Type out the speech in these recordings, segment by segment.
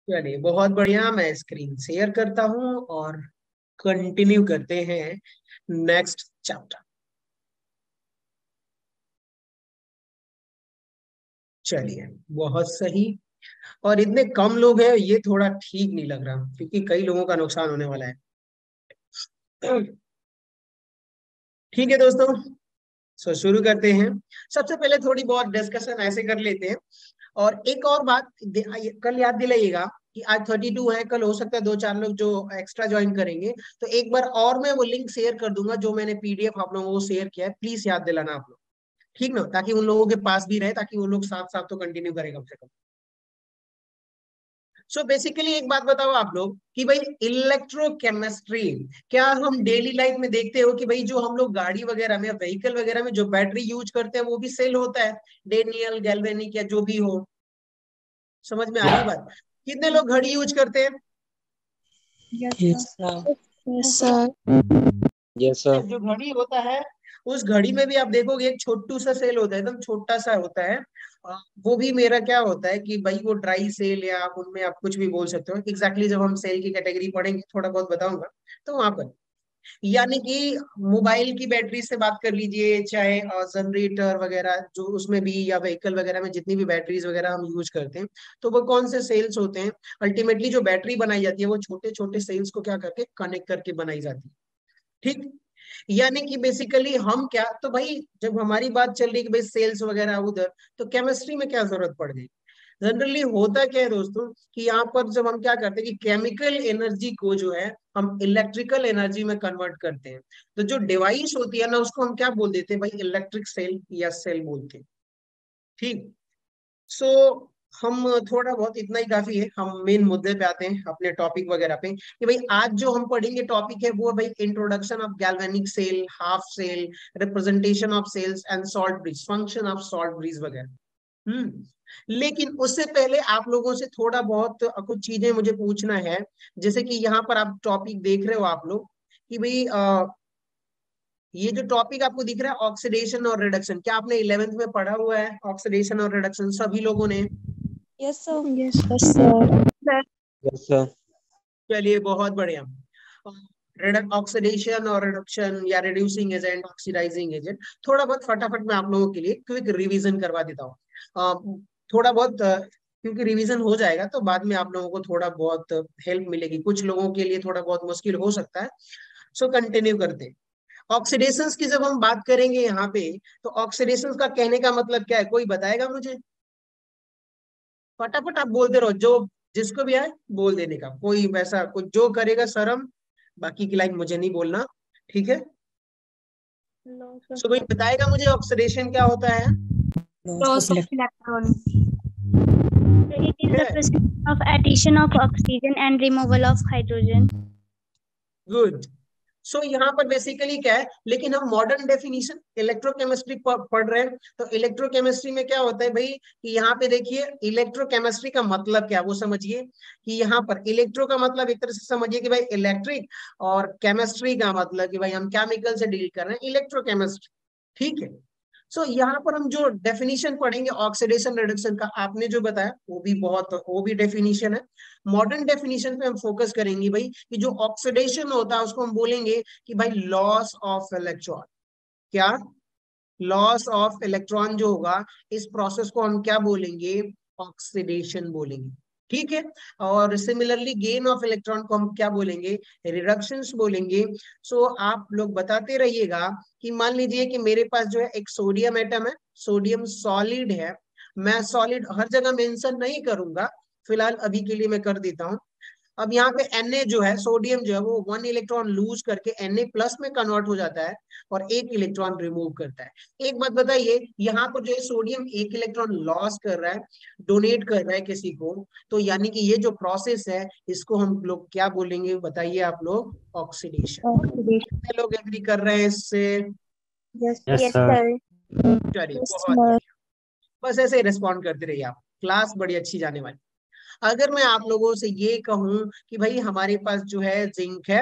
चलिए बहुत बढ़िया। मैं स्क्रीन शेयर करता हूं और कंटिन्यू करते हैं नेक्स्ट चैप्टर। चलिए बहुत सही। और इतने कम लोग हैं, ये थोड़ा ठीक नहीं लग रहा, क्योंकि कई लोगों का नुकसान होने वाला है। ठीक है दोस्तों, शुरू करते हैं। सबसे पहले थोड़ी बहुत डिस्कशन ऐसे कर लेते हैं। और एक और बात कल याद दिलाइएगा कि आज 32 है, कल हो सकता है दो चार लोग जो एक्स्ट्रा ज्वाइन करेंगे। तो एक बार और मैं वो लिंक शेयर कर दूंगा जो मैंने पीडीएफ आप लोगों को शेयर किया है, प्लीज याद दिलाना आप लोग। ठीक ना, ताकि उन लोगों के पास भी रहे, ताकि वो लोग साथ साथ तो कंटिन्यू करें कम से कम। सो बेसिकली एक बात बताओ आप लोग कि भाई इलेक्ट्रोकेमिस्ट्री, क्या हम डेली लाइफ में देखते हो कि भाई जो हम लोग गाड़ी वगैरह में, व्हीकल वगैरह में जो बैटरी यूज करते हैं वो भी सेल होता है, डेनियल गैल्वेनिक या जो भी हो। समझ में आ रही बात? कितने लोग घड़ी यूज करते हैं? Yes sir. Yes sir. जो घड़ी होता है, उस घड़ी में भी आप देखोगे एक छोटू सा सेल होता है, एकदम छोटा सा होता है। वो भी मेरा क्या होता है कि भाई वो ड्राई सेल या आप उनमें आप कुछ भी बोल सकते हो एग्जैक्टली। जब हम सेल की कैटेगरी पढ़ेंगे थोड़ा बहुत बताऊंगा तो वहां पर, यानी कि मोबाइल की बैटरी से बात कर लीजिए, चाहे जनरेटर वगैरह जो उसमें भी, या व्हीकल वगैरह में जितनी भी बैटरीज वगैरह हम यूज करते हैं, तो वो कौन से सेल्स होते हैं। अल्टीमेटली जो बैटरी बनाई जाती है वो छोटे छोटे सेल्स को क्या करके कनेक्ट करके बनाई जाती है। ठीक, यानी कि बेसिकली हम क्या, तो भाई जब हमारी बात चल रही है कि भाई सेल्स वगैरह उधर, तो केमिस्ट्री में क्या जरूरत पड़ गई। जनरली होता क्या है दोस्तों कि यहाँ पर जब हम क्या करते हैं कि केमिकल एनर्जी को जो है हम इलेक्ट्रिकल एनर्जी में कन्वर्ट करते हैं। तो जो डिवाइस होती है ना, उसको हम क्या बोल देते हैं भाई, इलेक्ट्रिक सेल या सेल बोलते हैं। ठीक। सो हम थोड़ा बहुत इतना ही काफी है, हम मेन मुद्दे पे आते हैं अपने टॉपिक वगैरह पे कि भाई आज जो हम पढ़ेंगे टॉपिक है वो है भाई introduction of galvanic cell, half cell, representation of cells and salt bridge, function of salt bridge वगैरह। लेकिन उससे पहले आप लोगों से थोड़ा बहुत कुछ चीजें मुझे पूछना है। जैसे कि यहाँ पर आप टॉपिक देख रहे हो आप लोग कि भाई ये जो टॉपिक आपको दिख रहा है ऑक्सीडेशन और रिडक्शन, क्या आपने 11th में पढ़ा हुआ है ऑक्सीडेशन और रिडक्शन सभी लोगों ने? Yes sir. Yes sir. Yes sir. चलिए बहुत बढ़िया। ऑक्सीडेशन और रिडक्शन या रिड्यूसिंग एजेंट, ऑक्सीडाइजिंग एजेंट, थोड़ा बहुत फटाफट मैं आप लोगों के लिए क्विक रिवीजन करवा देता हूँ। थोड़ा बहुत क्योंकि रिवीजन हो जाएगा तो बाद में आप लोगों को थोड़ा बहुत हेल्प मिलेगी, कुछ लोगों के लिए थोड़ा बहुत मुश्किल हो सकता है। सो कंटिन्यू करते हैं। ऑक्सीडेशंस की जब हम बात करेंगे यहाँ पे, तो ऑक्सीडेशंस का कहने का मतलब क्या है, कोई बताएगा मुझे? फटाफट आप बोलते रहो, जो जिसको भी आए बोल देने का, कोई वैसा कुछ जो करेगा शर्म, बाकी की लाइन मुझे नहीं बोलना। ठीक है, सो कोई बताएगा मुझे ऑक्सीडेशन क्या होता है? Loss of electron. It is the process of addition of oxygen and removal of hydrogen. Good. So यहाँ पर बेसिकली क्या है, लेकिन हम मॉडर्न डेफिनेशन इलेक्ट्रोकेमिस्ट्री पढ़ रहे हैं, तो इलेक्ट्रोकेमिस्ट्री में क्या होता है भाई कि यहाँ पे देखिए इलेक्ट्रोकेमिस्ट्री का मतलब क्या, वो समझिए कि यहाँ पर इलेक्ट्रो का मतलब एक तरह से समझिए कि भाई इलेक्ट्रिक, और केमिस्ट्री का मतलब कि भाई हम केमिकल से डील कर रहे हैं, इलेक्ट्रोकेमिस्ट्री। ठीक है। सो यहाँ पर हम जो डेफिनेशन पढ़ेंगे ऑक्सीडेशन रिडक्शन का, आपने जो बताया वो भी डेफिनेशन है। मॉडर्न डेफिनेशन पे हम फोकस करेंगे भाई कि जो ऑक्सीडेशन होता है उसको हम बोलेंगे कि भाई लॉस ऑफ इलेक्ट्रॉन। क्या? लॉस ऑफ इलेक्ट्रॉन जो होगा, इस प्रोसेस को हम क्या बोलेंगे? ऑक्सीडेशन बोलेंगे। ठीक है। और सिमिलरली गेन ऑफ इलेक्ट्रॉन को हम क्या बोलेंगे? रिडक्शंस बोलेंगे। सो आप लोग बताते रहिएगा कि मान लीजिए कि मेरे पास जो है एक सोडियम एटम है, सोडियम सॉलिड है। मैं सॉलिड हर जगह मेंशन नहीं करूंगा, फिलहाल अभी के लिए मैं कर देता हूं। अब यहाँ पे Na जो है, सोडियम जो है वो 1 इलेक्ट्रॉन लूज करके Na प्लस में कन्वर्ट हो जाता है और 1 इलेक्ट्रॉन रिमूव करता है। एक बात बताइए, यहाँ पर जो है सोडियम 1 इलेक्ट्रॉन लॉस कर रहा है, डोनेट कर रहा है किसी को, तो यानी कि ये जो प्रोसेस है इसको हम लोग क्या बोलेंगे बताइए आप लोग? ऑक्सीडेशन। कितने लोग एग्री कर रहे हैं इससे? Yes Yes, sir. चलिए बहुत बढ़िया। बस ऐसे रिस्पॉन्ड करते रहिए आप, क्लास बड़ी अच्छी जाने वाली। अगर मैं आप लोगों से ये कहूं कि भाई हमारे पास जो है जिंक है,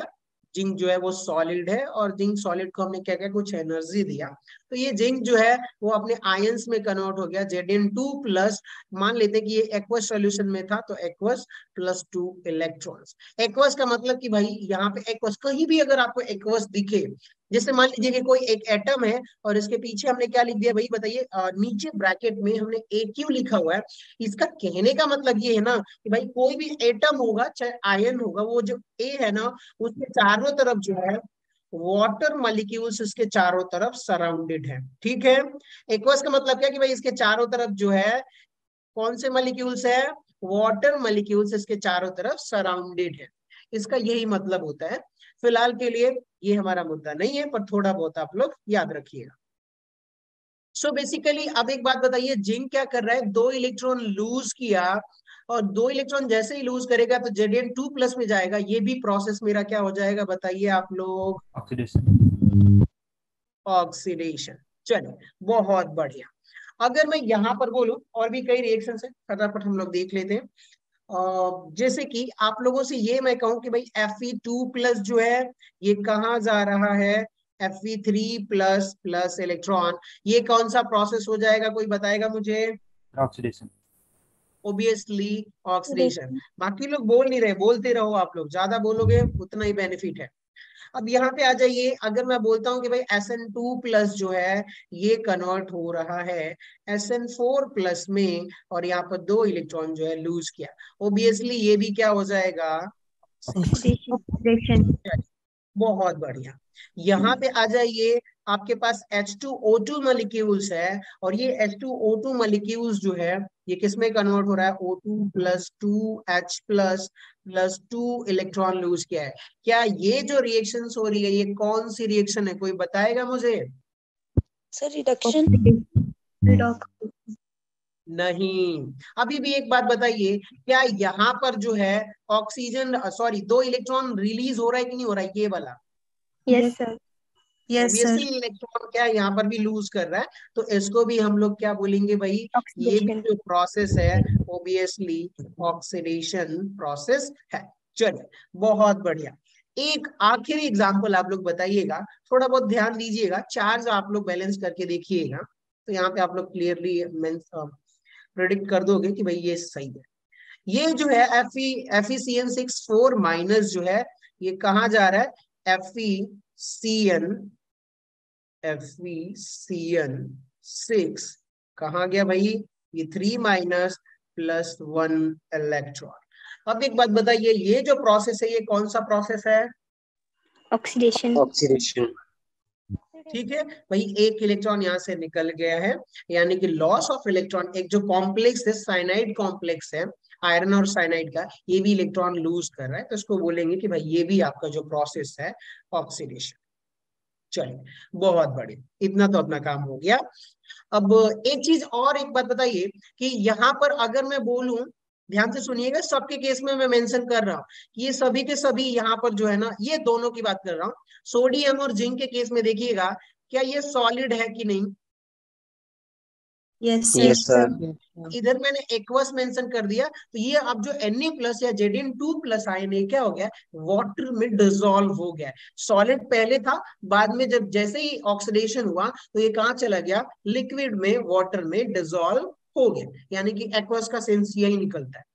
जिंक जो है वो सॉलिड है और जिंक सॉलिड को हमने क्या क्या कुछ एनर्जी दिया, तो ये जिंक जो है वो अपने आयंस में कन्वर्ट हो गया Zn2 प्लस, मान लेते हैं कि ये एक्वस सॉल्यूशन में था तो एक्वस प्लस 2 इलेक्ट्रॉन्स। एक्वस का मतलब कि भाई यहाँ पे एक्वस कहीं भी अगर आपको एक्वस दिखे, जैसे मान लीजिए कि कोई एक एटम है और इसके पीछे हमने क्या लिख दिया भाई बताइए, नीचे ब्रैकेट में हमने AQ लिखा हुआ है। इसका कहने का मतलब ये है ना कि भाई कोई भी एटम होगा चाहे आयन होगा, वो जो A है ना उसके चारों तरफ जो है वाटर मॉलिक्यूल्स इसके चारों तरफ सराउंडेड है, ठीक है। एक्वस का मतलब क्या कि भाई इसके चारों तरफ जो है कौन से मॉलिक्यूल्स है, वाटर मॉलिक्यूल्स इसके चारों तरफ सराउंडेड है, इसका यही मतलब होता है। फिलहाल के लिए ये हमारा मुद्दा नहीं है, पर थोड़ा बहुत आप लोग याद रखिएगा। सो बेसिकली अब एक बात बताइए, जिंक क्या कर रहा है, 2 इलेक्ट्रॉन लूज किया और 2 इलेक्ट्रॉन जैसे ही लूज करेगा तो Zn2 प्लस में जाएगा, ये भी प्रोसेस मेरा क्या हो जाएगा बताइए आप लोग, ऑक्सीडेशन। चलिए बहुत बढ़िया। अगर मैं यहाँ पर बोलूं और भी कई रिएक्शन है, फटाफट हम लोग देख लेते हैं। जैसे कि आप लोगों से ये मैं कहूं कि भाई Fe2 प्लस जो है ये कहाँ जा रहा है, Fe3 प्लस प्लस इलेक्ट्रॉन, ये कौन सा प्रोसेस हो जाएगा, कोई बताएगा मुझे? ऑक्सीडेशन। Obviously oxidation. बाकी लोग बोल नहीं रहे, बोलते रहो आप लोग, ज्यादा बोलोगे उतना ही बेनिफिट है। अब यहाँ पे आ जाइए, अगर मैं बोलता हूँ कि भाई SN2 प्लस जो है ये कन्वर्ट हो रहा है SN4 प्लस में और यहाँ पर 2 इलेक्ट्रॉन जो है लूज किया, ओबियसली ये भी क्या हो जाएगा, ऑक्सीडेशन। बहुत बढ़िया। यहाँ पे आ जाइए, आपके पास H2O2 मॉलिक्यूल्स है और ये H2O2 मॉलिक्यूल्स जो है ये किसमें कन्वर्ट हो रहा है, O2 plus 2H plus plus 2 electron lose किया है। क्या ये जो रिएक्शन हो रही है ये कौन सी रिएक्शन है, कोई बताएगा मुझे? Sir reduction. नहीं। अभी भी एक बात बताइए, क्या यहाँ पर जो है ऑक्सीजन सॉरी 2 इलेक्ट्रॉन रिलीज हो रहा है कि नहीं हो रहा है, ये वाला? Yes sir. ओबियसली इलेक्ट्रॉन क्या यहाँ पर भी लूज कर रहा है, तो इसको भी हम लोग क्या बोलेंगे भाई, ये भी जो प्रोसेस है ओबियसली ऑक्सीडेशन प्रोसेस है। चलिए बहुत बढ़िया। एक आखिरी एग्जांपल आप लोग बताइएगा, थोड़ा बहुत ध्यान दीजिएगा, चार्ज आप लोग बैलेंस करके देखिएगा, तो यहाँ पे आप लोग क्लियरली प्रेडिक्ट कर दोगे कि भाई ये सही है। ये जो है FeCN6 4 माइनस जो है ये कहाँ जा रहा है, FeCN6 कहाँ गया भाई, ये 3 माइनस प्लस 1 इलेक्ट्रॉन। अब एक बात बताइए, ये जो प्रोसेस है ये कौन सा प्रोसेस है, ऑक्सीडेशन। ऑक्सीडेशन। ठीक है भाई, एक इलेक्ट्रॉन यहाँ से निकल गया है, यानी कि लॉस ऑफ इलेक्ट्रॉन। एक जो कॉम्प्लेक्स है साइनाइड कॉम्प्लेक्स है आयरन और साइनाइड का, ये भी इलेक्ट्रॉन लूज कर रहा है, तो इसको बोलेंगे कि भाई ये भी आपका जो प्रोसेस है ऑक्सीडेशन। चलिए बहुत बढ़िया, इतना तो अपना काम हो गया। अब एक चीज और, एक बात बताइए कि यहाँ पर अगर मैं बोलूं, ध्यान से सुनिएगा, सबके केस में मैं मेंशन कर रहा हूँ कि ये सभी के सभी यहाँ पर जो है ना, ये दोनों की बात कर रहा हूँ, सोडियम और जिंक के केस में देखिएगा, क्या ये सॉलिड है कि नहीं? Yes yes sir. इधर मैंने एक्वस मेंशन कर दिया, तो ये अब जो Na प्लस या Zn2 प्लस आयन है क्या हो गया, वाटर में डिसॉल्व हो गया। सॉलिड पहले था, बाद में जब जैसे ही ऑक्सीडेशन हुआ तो ये कहाँ चला गया, लिक्विड में, वाटर में डिसॉल्व हो गया, यानी कि एक्वस का सेंस यही निकलता है।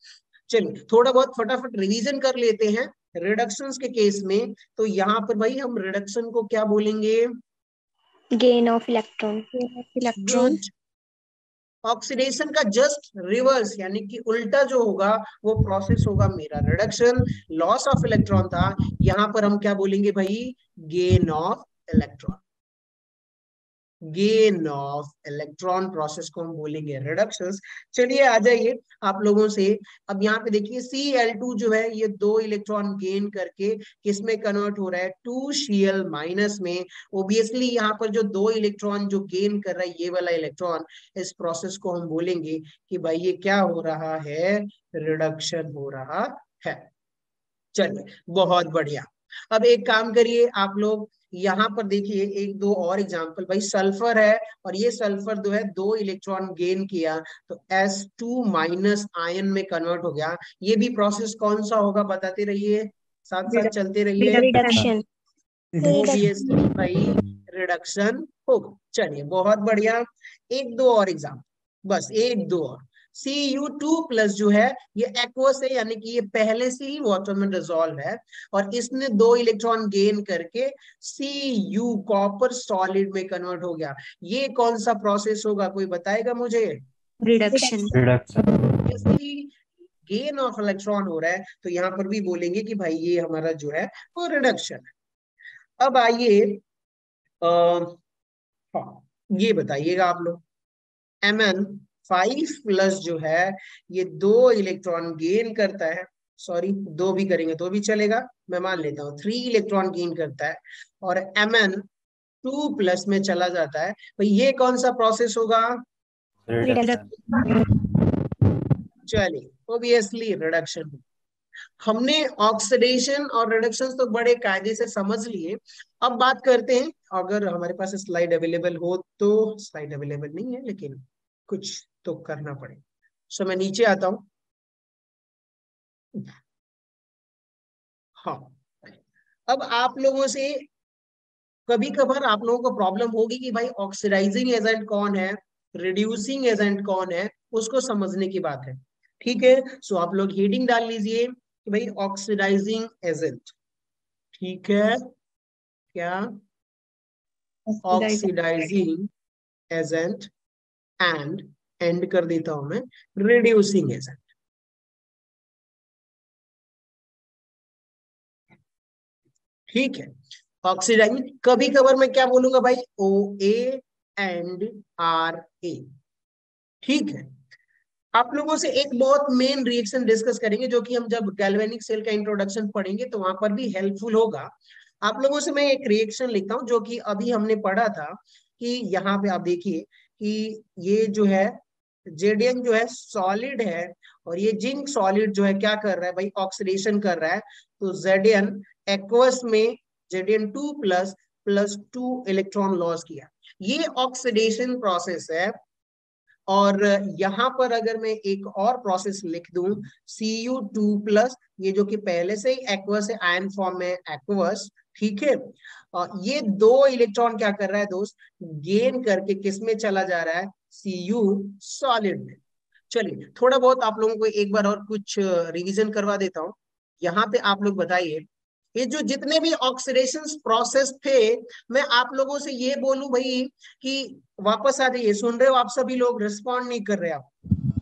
चलिए थोड़ा बहुत फटाफट रिवीजन कर लेते हैं रिडक्शंस के केस में। तो यहाँ पर भाई हम रिडक्शन को क्या बोलेंगे, gain of electron. Good. Oxidation का जस्ट रिवर्स यानी कि उल्टा जो होगा वो प्रोसेस होगा मेरा रिडक्शन। लॉस ऑफ इलेक्ट्रॉन था, यहां पर हम क्या बोलेंगे भाई, gain of electron. Gain of electron process को हम बोलेंगे रिडक्शन। चलिए आ जाइए आप लोगों से, अब यहाँ पे देखिए Cl2 जो है ये 2 इलेक्ट्रॉन गेन करके किसमें कन्वर्ट हो रहा है, 2Cl माइनस में। ओबियसली यहाँ पर जो 2 इलेक्ट्रॉन जो गेन कर रहा है ये वाला इलेक्ट्रॉन, इस प्रोसेस को हम बोलेंगे कि भाई ये क्या हो रहा है, रिडक्शन हो रहा है। चलिए बहुत बढ़िया। अब एक काम करिए आप लोग, यहाँ पर देखिए एक दो और एग्जांपल, भाई सल्फर है और ये सल्फर जो है 2 इलेक्ट्रॉन गेन किया तो S2 माइनस आयन में कन्वर्ट हो गया, ये भी प्रोसेस कौन सा होगा बताते रहिए, साथ साथ चलते रहिए। रिडक्शन। ऑब्वियसली भाई रिडक्शन होगा। चलिए बहुत बढ़िया, एक दो और एग्जाम, बस एक दो और। Cu2+ जो है ये एक्वस है, यानी कि ये पहले से ही वाटर में डिसॉल्व है और इसने 2 इलेक्ट्रॉन गेन करके Cu कॉपर सॉलिड में कन्वर्ट हो गया। ये कौन सा प्रोसेस होगा, कोई बताएगा मुझे? रिडक्शन। गेन ऑफ इलेक्ट्रॉन हो रहा है, तो यहाँ पर भी बोलेंगे कि भाई ये हमारा जो है वो रिडक्शन है। अब आइए हाँ, ये बताइएगा आप लोग, Mn5+ जो है ये 2 इलेक्ट्रॉन गेन करता है, सॉरी 2 भी करेंगे तो भी चलेगा, मैं मान लेता हूँ 3 इलेक्ट्रॉन गेन करता है और Mn2+ में चला जाता है, तो ये कौन सा प्रोसेस होगा? चलिए ऑब्वियसली रिडक्शन। हमने ऑक्सीडेशन और रिडक्शन तो बड़े कायदे से समझ लिए। अब बात करते हैं, अगर हमारे पास स्लाइड अवेलेबल हो तो, स्लाइड अवेलेबल नहीं है लेकिन कुछ तो करना पड़ेगा, सो मैं नीचे आता हूं। हाँ, अब आप लोगों से कभी कभार आप लोगों को प्रॉब्लम होगी कि भाई ऑक्सीडाइजिंग एजेंट कौन है, रिड्यूसिंग एजेंट कौन है, उसको समझने की बात है। ठीक है, सो आप लोग हेडिंग डाल लीजिए कि भाई ऑक्सीडाइजिंग एजेंट। ठीक है, क्या ऑक्सीडाइजिंग एजेंट एंड एंड कर देता हूं मैं रिड्यूसिंग एजेंट। ठीक है, ऑक्सीडाइजिंग कभी कभार मैं क्या बोलूंगा भाई, OA एंड RA। ठीक है, आप लोगों से एक बहुत मेन रिएक्शन डिस्कस करेंगे जो कि हम जब गैल्वेनिक सेल का इंट्रोडक्शन पढ़ेंगे तो वहां पर भी हेल्पफुल होगा। आप लोगों से मैं एक रिएक्शन लिखता हूं जो कि अभी हमने पढ़ा था कि यहाँ पे आप देखिए कि ये जो है जेडियन जो है सॉलिड है और ये जिंक सॉलिड जो है क्या कर रहा है भाई, ऑक्सीडेशन कर रहा है। तो जेडियन एक्वस में Zn2+ +2 इलेक्ट्रॉन लॉस किया, ये ऑक्सीडेशन प्रोसेस है। और यहां पर अगर मैं एक और प्रोसेस लिख दूं Cu2+, ये जो कि पहले से ही एक्वस है, आयन फॉर्म में एक्वस। ठीक है, ये 2 इलेक्ट्रॉन क्या कर रहा है दोस्त, गेन करके किस में चला जा रहा है, Cu सॉलिड में। चलिए थोड़ा बहुत आप लोगों को एक बार और कुछ रिवीजन करवा देता हूं। यहाँ पे आप लोग बताइए, ये जो जितने भी ऑक्सीडेशन प्रोसेस थे, मैं आप लोगों से ये बोलूं भाई कि वापस आ जाइए, सुन रहे हो आप सभी लोग, रिस्पॉन्ड नहीं कर रहे आप?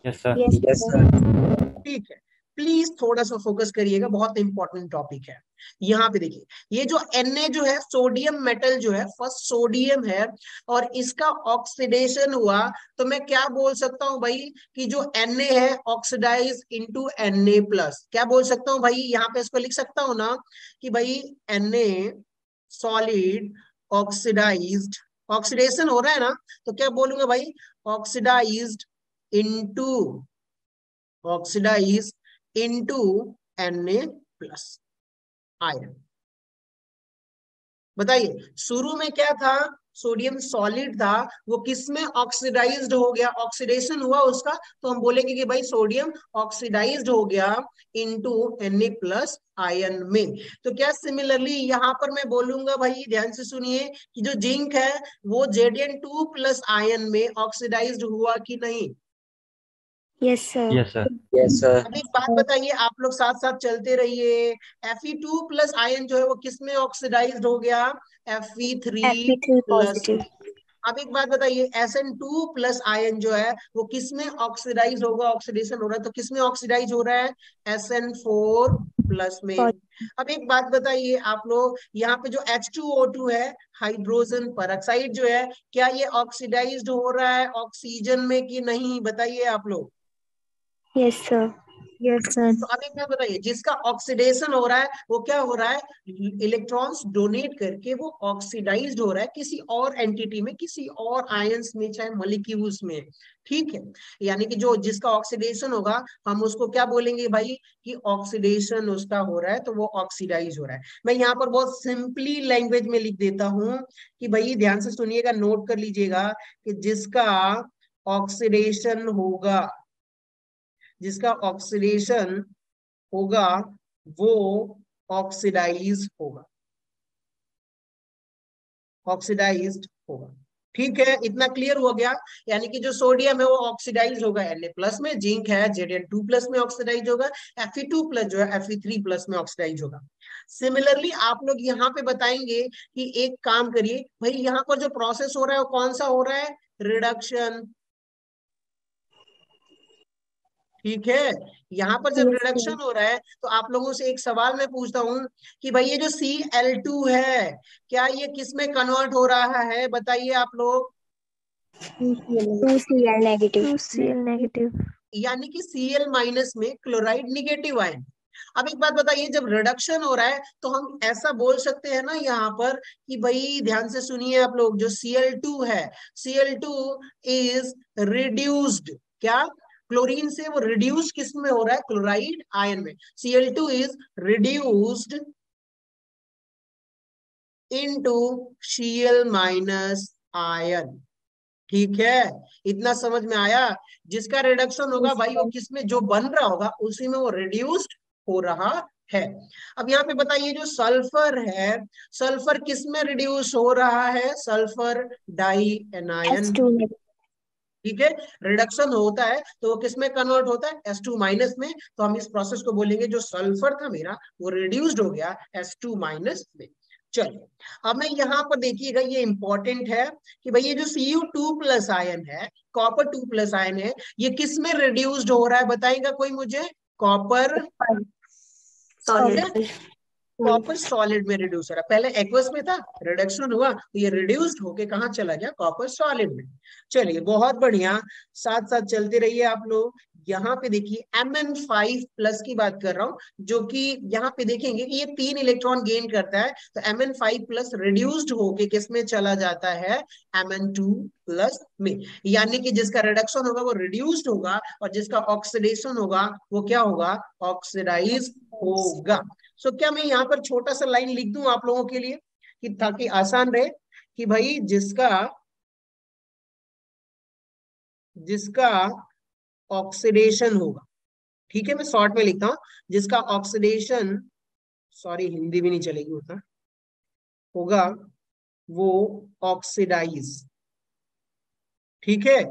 Yes sir. Yes sir. ठीक है, प्लीज थोड़ा सा फोकस करिएगा, बहुत इंपॉर्टेंट टॉपिक है। यहाँ पे देखिए, ये जो Na जो है सोडियम मेटल जो है, फर्स्ट सोडियम है और इसका ऑक्सीडेशन हुआ, तो मैं क्या बोल सकता हूं भाई कि जो Na है ऑक्सीडाइज इनटू Na+। क्या बोल सकता हूं भाई, यहाँ पे इसको लिख सकता हूं ना कि भाई Na सॉलिड ऑक्सीडाइज्ड, ऑक्सीडेशन हो रहा है ना, तो क्या बोलूंगा भाई, oxidized into oxidize into Na+ iron. बताइए शुरू में क्या था, सोडियम सॉलिड था, वो किस में ऑक्सीडाइज्ड हो गया, ऑक्सीडेशन हुआ उसका, तो हम बोलेंगे कि भाई सोडियम ऑक्सीडाइज्ड हो गया इनटू Na+ आयन में। तो क्या सिमिलरली यहां पर मैं बोलूंगा भाई, ध्यान से सुनिए, कि जो जिंक है वो Zn2+ आयन में ऑक्सीडाइज्ड हुआ कि नहीं? Yes sir. Yes sir. Yes sir. अब एक बात बताइए, आप लोग साथ साथ चलते रहिए, Fe2+ आयन जो है वो किस में ऑक्सीडाइज्ड हो गया, Fe3+। Fe3 positive. अब एक बात बताइए, Sn2+ आयन जो है वो किस में ऑक्सीडाइज होगा, ऑक्सीडेशन हो रहा है तो किस में ऑक्सीडाइज हो रहा है, Sn4+ में। अब एक बात बताइए आप लोग, यहाँ पे जो H2O2 है, हाइड्रोजन परऑक्साइड जो है, क्या ये ऑक्सीडाइज्ड हो रहा है ऑक्सीजन में कि नहीं, बताइए आप लोग। Yes sir. Yes sir. तो अब एक बात बताइए, जिसका ऑक्सीडेशन हो रहा है वो क्या हो रहा है, इलेक्ट्रॉन्स डोनेट करके वो ऑक्सीडाइज्ड हो रहा है किसी और एंटिटी में, किसी और आयंस में, चाहे मॉलिक्यूल्स में। ठीक है, यानी कि जो जिसका ऑक्सीडेशन होगा हम उसको क्या बोलेंगे भाई, कि ऑक्सीडेशन उसका हो रहा है तो वो ऑक्सीडाइज हो रहा है। मैं यहाँ पर बहुत सिंपली लैंग्वेज में लिख देता हूं कि भाई ध्यान से सुनिएगा, नोट कर लीजिएगा कि जिसका ऑक्सीडेशन होगा, जिसका ऑक्सीडेशन होगा वो ऑक्सीडाइज होगा, ऑक्सीडाइज्ड होगा। ठीक है, इतना क्लियर हो गया। यानी कि जो सोडियम है वो ऑक्सीडाइज होगा Na+ में, जिंक है Zn2+ में ऑक्सीडाइज होगा, Fe2+ जो है Fe3+ में ऑक्सीडाइज होगा। सिमिलरली आप लोग यहाँ पे बताएंगे कि एक काम करिए भाई, यहाँ पर जो प्रोसेस हो रहा है वो कौन सा हो रहा है, रिडक्शन। ठीक है, यहाँ पर जब रिडक्शन हो रहा है तो आप लोगों से एक सवाल मैं पूछता हूँ कि भाई ये जो Cl2 है क्या ये किस में कन्वर्ट हो रहा है, बताइए आप लोग। 2Cl negative. 2Cl negative. यानी कि Cl- में क्लोराइड निगेटिव आयन। अब एक बात बताइए, जब रिडक्शन हो रहा है तो हम ऐसा बोल सकते हैं ना यहाँ पर कि भाई ध्यान से सुनिए आप लोग, जो Cl2 है, Cl2 इज रिड्यूस्ड, क्या क्लोरीन से वो रिड्यूस किस में हो रहा है, क्लोराइड आयन में। Cl2 is reduced into Cl- ion. ठीक है, इतना समझ में आया। जिसका रिडक्शन होगा भाई वो किसमें जो बन रहा होगा उसी में वो रिड्यूस्ड हो रहा है। अब यहाँ पे बताइए जो सल्फर है, सल्फर किस में रिड्यूस हो रहा है, sulphur die anion. S2 negative. ठीक है, रिडक्शन होता है तो वो किस में कन्वर्ट होता है, S2- में। तो हम इस प्रोसेस को बोलेंगे जो सल्फर था मेरा वो रिड्यूस्ड हो गया S2- में। चलिए, अब मैं यहाँ पर देखिएगा, ये इंपॉर्टेंट है कि भाई ये जो Cu2+ आयन है, कॉपर 2+ आयन है, ये किस में रिड्यूस्ड हो रहा है, बताएगा कोई मुझे, कॉपर, Solid. कॉपर सॉलिड में रिड्यूस हो रहा है। पहले एक्वस में था, रिडक्शन हुआ तो ये रिड्यूस्ड होके कहाँ चला गया, कॉपर सॉलिड में। चलिए बहुत बढ़िया, साथ साथ चलते रहिए आप लोग। यहाँ पे देखिए Mn5+ की बात कर रहा हूँ, जो कि यहाँ पे देखेंगे कि ये 3 इलेक्ट्रॉन गेन करता है, तो Mn5+ रिड्यूस्ड होके किस में चला जाता है, Mn2+ में। यानी कि जिसका रिडक्शन होगा वो रिड्यूस्ड होगा और जिसका ऑक्सीडेशन होगा वो क्या होगा, ऑक्सीडाइज होगा। सो क्या मैं यहाँ पर छोटा सा लाइन लिख दूं आप लोगों के लिए कि ताकि आसान रहे कि भाई जिसका जिसका ऑक्सीडेशन होगा, ठीक है मैं शॉर्ट में लिखता हूं, जिसका ऑक्सीडेशन, सॉरी हिंदी भी नहीं चलेगी उतना, होगा वो ऑक्सीडाइज। ठीक है,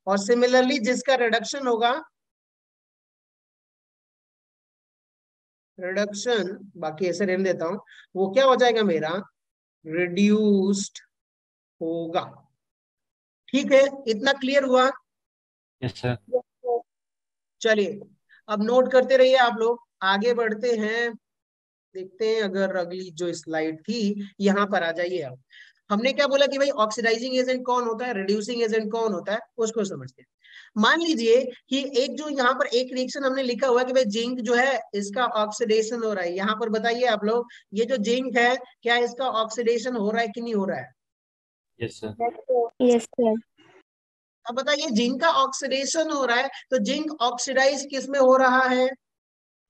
और सिमिलरली जिसका रिडक्शन होगा, रिडक्शन बाकी ऐसे रहने देता हूं, वो क्या हो जाएगा मेरा, रिड्यूस्ड होगा। ठीक है, इतना क्लियर हुआ। Yes sir. चलिए अब नोट करते रहिए आप लोग, आगे बढ़ते हैं। देखते हैं अगर अगली जो स्लाइड थी, यहाँ पर आ जाइए आप। हमने क्या बोला कि भाई ऑक्सीडाइजिंग एजेंट कौन होता है, रिड्यूसिंग एजेंट कौन होता है, उसको समझते हैं। मान लीजिए कि एक जो यहाँ पर एक रिएक्शन हमने लिखा हुआ है कि भाई जिंक जो है इसका ऑक्सीडेशन हो रहा है। यहाँ पर बताइए आप लोग, ये जो जिंक है क्या इसका ऑक्सीडेशन हो रहा है कि नहीं हो रहा है। Yes sir. Yes, sir. अब बताइए जिंक का ऑक्सीडेशन हो रहा है तो जिंक ऑक्सीडाइज किस में हो रहा है,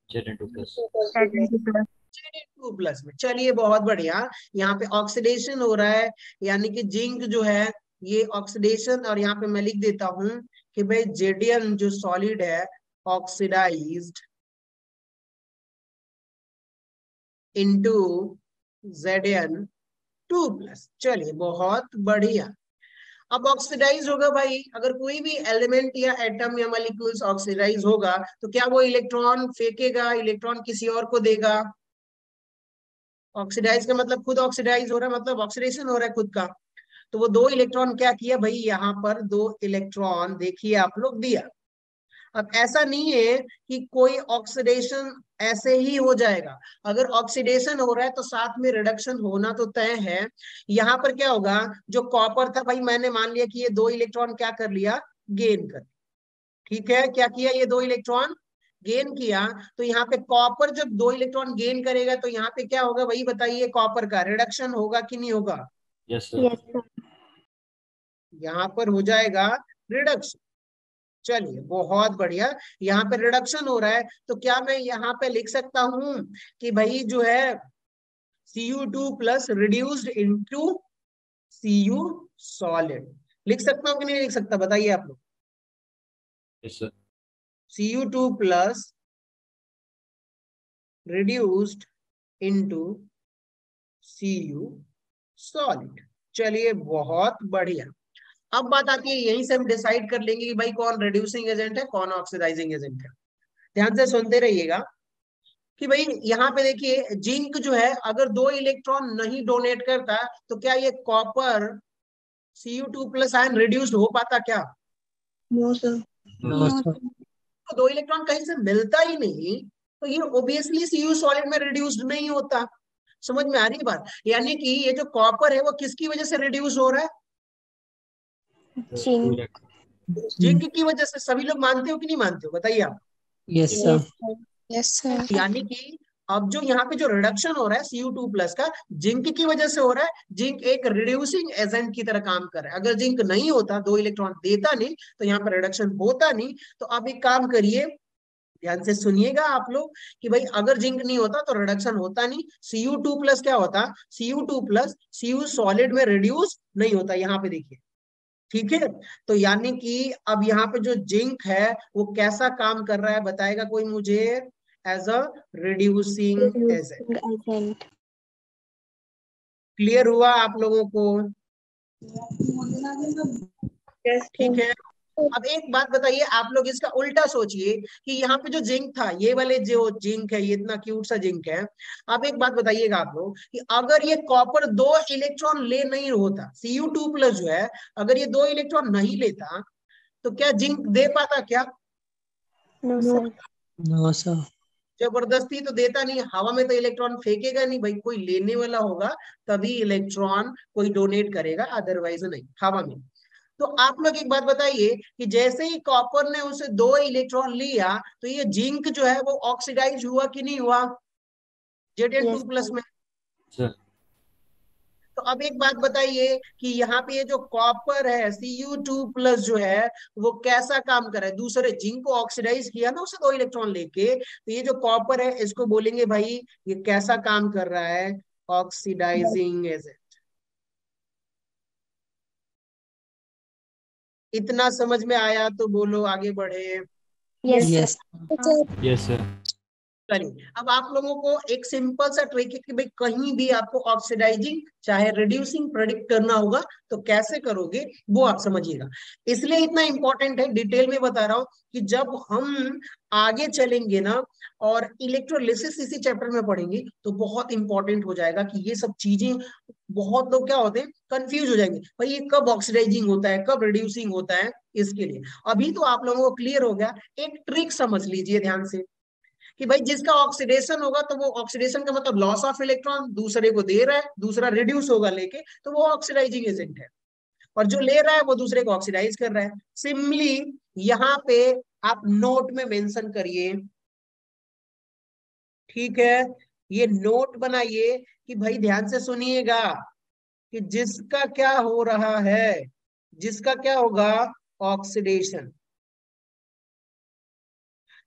Zn2+। Zn2+ में। चलिए बहुत बढ़िया, यहाँ पे ऑक्सीडेशन हो रहा है, यानी कि जिंक जो है ये ऑक्सीडेशन, और यहाँ पे मैं लिख देता हूं कि भाई Zn जो सॉलिड है ऑक्सीडाइज्ड इनटू Zn2+। चलिए बहुत बढ़िया। अब ऑक्सीडाइज होगा भाई, अगर कोई भी एलिमेंट या एटम या मॉलिक्यूल्स ऑक्सीडाइज होगा तो क्या वो इलेक्ट्रॉन फेंकेगा, इलेक्ट्रॉन किसी और को देगा। ऑक्सीडाइज का मतलब खुद ऑक्सीडाइज हो रहा है, मतलब ऑक्सीडेशन हो रहा है खुद का। तो वो 2 इलेक्ट्रॉन क्या किया भाई, यहाँ पर 2 इलेक्ट्रॉन देखिए आप लोग दिया। अब ऐसा नहीं है कि कोई ऑक्सीडेशन ऐसे ही हो जाएगा, अगर ऑक्सीडेशन हो रहा है तो साथ में रिडक्शन होना तो तय है। यहाँ पर क्या होगा, जो कॉपर था भाई मैंने मान लिया कि ये 2 इलेक्ट्रॉन क्या कर लिया, गेन कर। ठीक है, क्या किया, ये 2 इलेक्ट्रॉन गेन किया, तो यहाँ पे कॉपर जब 2 इलेक्ट्रॉन गेन करेगा तो यहाँ पे क्या होगा वही बताइए, कॉपर का रिडक्शन होगा कि नहीं होगा। Yes sir. Yes, sir. यहाँ पर हो जाएगा रिडक्शन। चलिए बहुत बढ़िया, यहाँ पे रिडक्शन हो रहा है तो क्या मैं यहाँ पे लिख सकता हूं कि भाई जो है Cu2+ reduced into Cu solid, लिख सकता हूं कि नहीं लिख सकता, बताइए आप लोग। Yes sir. Cu2+ reduced into Cu solid. चलिए बहुत बढ़िया। अब बात आती है, यहीं से हम डिसाइड कर लेंगे कि भाई कौन रिड्यूसिंग एजेंट है, कौन ऑक्सीडाइजिंग एजेंट है। ध्यान से सुनते रहिएगा कि भाई यहाँ पे देखिए, जिंक जो है अगर 2 इलेक्ट्रॉन नहीं डोनेट करता तो क्या ये कॉपर Cu2+ आयन रिड्यूस्ड हो पाता क्या? No sir. No, sir. तो 2 इलेक्ट्रॉन कहीं से मिलता ही नहीं, तो ये ओबियसली Cu सॉलिड में रिड्यूस्ड नहीं होता। समझ में आ रही है बात? यानी कि ये जो कॉपर है वो किसकी वजह से रिड्यूस हो रहा है? जिंक। जिंक की वजह से। सभी लोग मानते हो कि नहीं मानते हो, बताइए आप। Yes sir. Yes sir. यानी कि अब जो यहाँ पे जो रिडक्शन हो रहा है Cu2+ का, जिंक की वजह से हो रहा है। जिंक एक रिड्यूसिंग एजेंट की तरह काम कर रहा है। अगर जिंक नहीं होता, 2 इलेक्ट्रॉन देता नहीं, तो यहाँ पर रिडक्शन होता नहीं। तो अब एक काम करिए, ध्यान से सुनिएगा आप लोग कि भाई अगर जिंक नहीं होता तो रिडक्शन होता नहीं। Cu2+ क्या होता? Cu2+ Cu सॉलिड में रिड्यूस नहीं होता। यहाँ पे देखिए, ठीक है। तो यानी कि अब यहाँ पे जो जिंक है वो कैसा काम कर रहा है, बताएगा कोई मुझे? As a reducing agent. Agent. Clear हुआ आप लोगों को? ठीक है। अब एक बात बताइए, आप लोग इसका उल्टा सोचिए कि यहाँ पे जो जिंक था, ये वाले जो जिंक है, ये इतना क्यूट सा जिंक है। अब एक बात बताइएगा आप लोग कि अगर ये कॉपर 2 इलेक्ट्रॉन ले नहीं होता, Cu2+ जो है, अगर ये 2 इलेक्ट्रॉन नहीं लेता तो क्या जिंक दे पाता क्या? No sir. No sir. जबरदस्ती तो देता नहीं। हवा में तो इलेक्ट्रॉन फेंकेगा नहीं भाई, कोई लेने वाला होगा तभी इलेक्ट्रॉन कोई डोनेट करेगा, अदरवाइज नहीं हवा में। तो आप लोग एक बात बताइए कि जैसे ही कॉपर ने उसे 2 इलेक्ट्रॉन लिया तो ये जिंक जो है वो ऑक्सीडाइज हुआ कि नहीं हुआ Zn2+ में? Sir. तो अब एक बात बताइए कि यहाँ पे ये जो कॉपर है Cu2+ जो है वो कैसा काम कर रहा है? दूसरे जिंक को ऑक्सीडाइज किया ना उसे 2 इलेक्ट्रॉन लेके, तो ये जो कॉपर है इसको बोलेंगे भाई ये कैसा काम कर रहा है? Oxidizing agent. इतना समझ में आया तो बोलो, आगे बढ़े। Yes sir. Yes, sir. चलिए, अब आप लोगों को एक सिंपल सा ट्रिक है कि भाई कहीं भी आपको ऑक्सीडाइजिंग चाहे रिड्यूसिंग प्रेडिक्ट करना होगा तो कैसे करोगे वो आप समझिएगा। इसलिए इतना इंपॉर्टेंट है, डिटेल में बता रहा हूं कि जब हम आगे चलेंगे ना और इलेक्ट्रोलिसिस इसी चैप्टर में पढ़ेंगे तो बहुत इंपॉर्टेंट हो जाएगा कि ये सब चीजें। बहुत लोग क्या होते हैं, कंफ्यूज हो जाएंगे भाई ये कब ऑक्सीडाइजिंग होता है, कब रिड्यूसिंग होता है। इसके लिए अभी तो आप लोगों को क्लियर हो गया। एक ट्रिक समझ लीजिए ध्यान से कि भाई जिसका ऑक्सीडेशन होगा तो वो ऑक्सीडेशन का मतलब लॉस ऑफ इलेक्ट्रॉन दूसरे को दे रहा है, दूसरा रिड्यूस होगा लेके, तो वो ऑक्सीडाइजिंग एजेंट है। और जो ले रहा है वो दूसरे को ऑक्सीडाइज कर रहा है। सिमिलरली यहाँ पे आप नोट में मेंशन करिए, ठीक है। ये नोट बनाइए कि भाई ध्यान से सुनिएगा कि जिसका क्या हो रहा है, जिसका क्या होगा? ऑक्सीडेशन।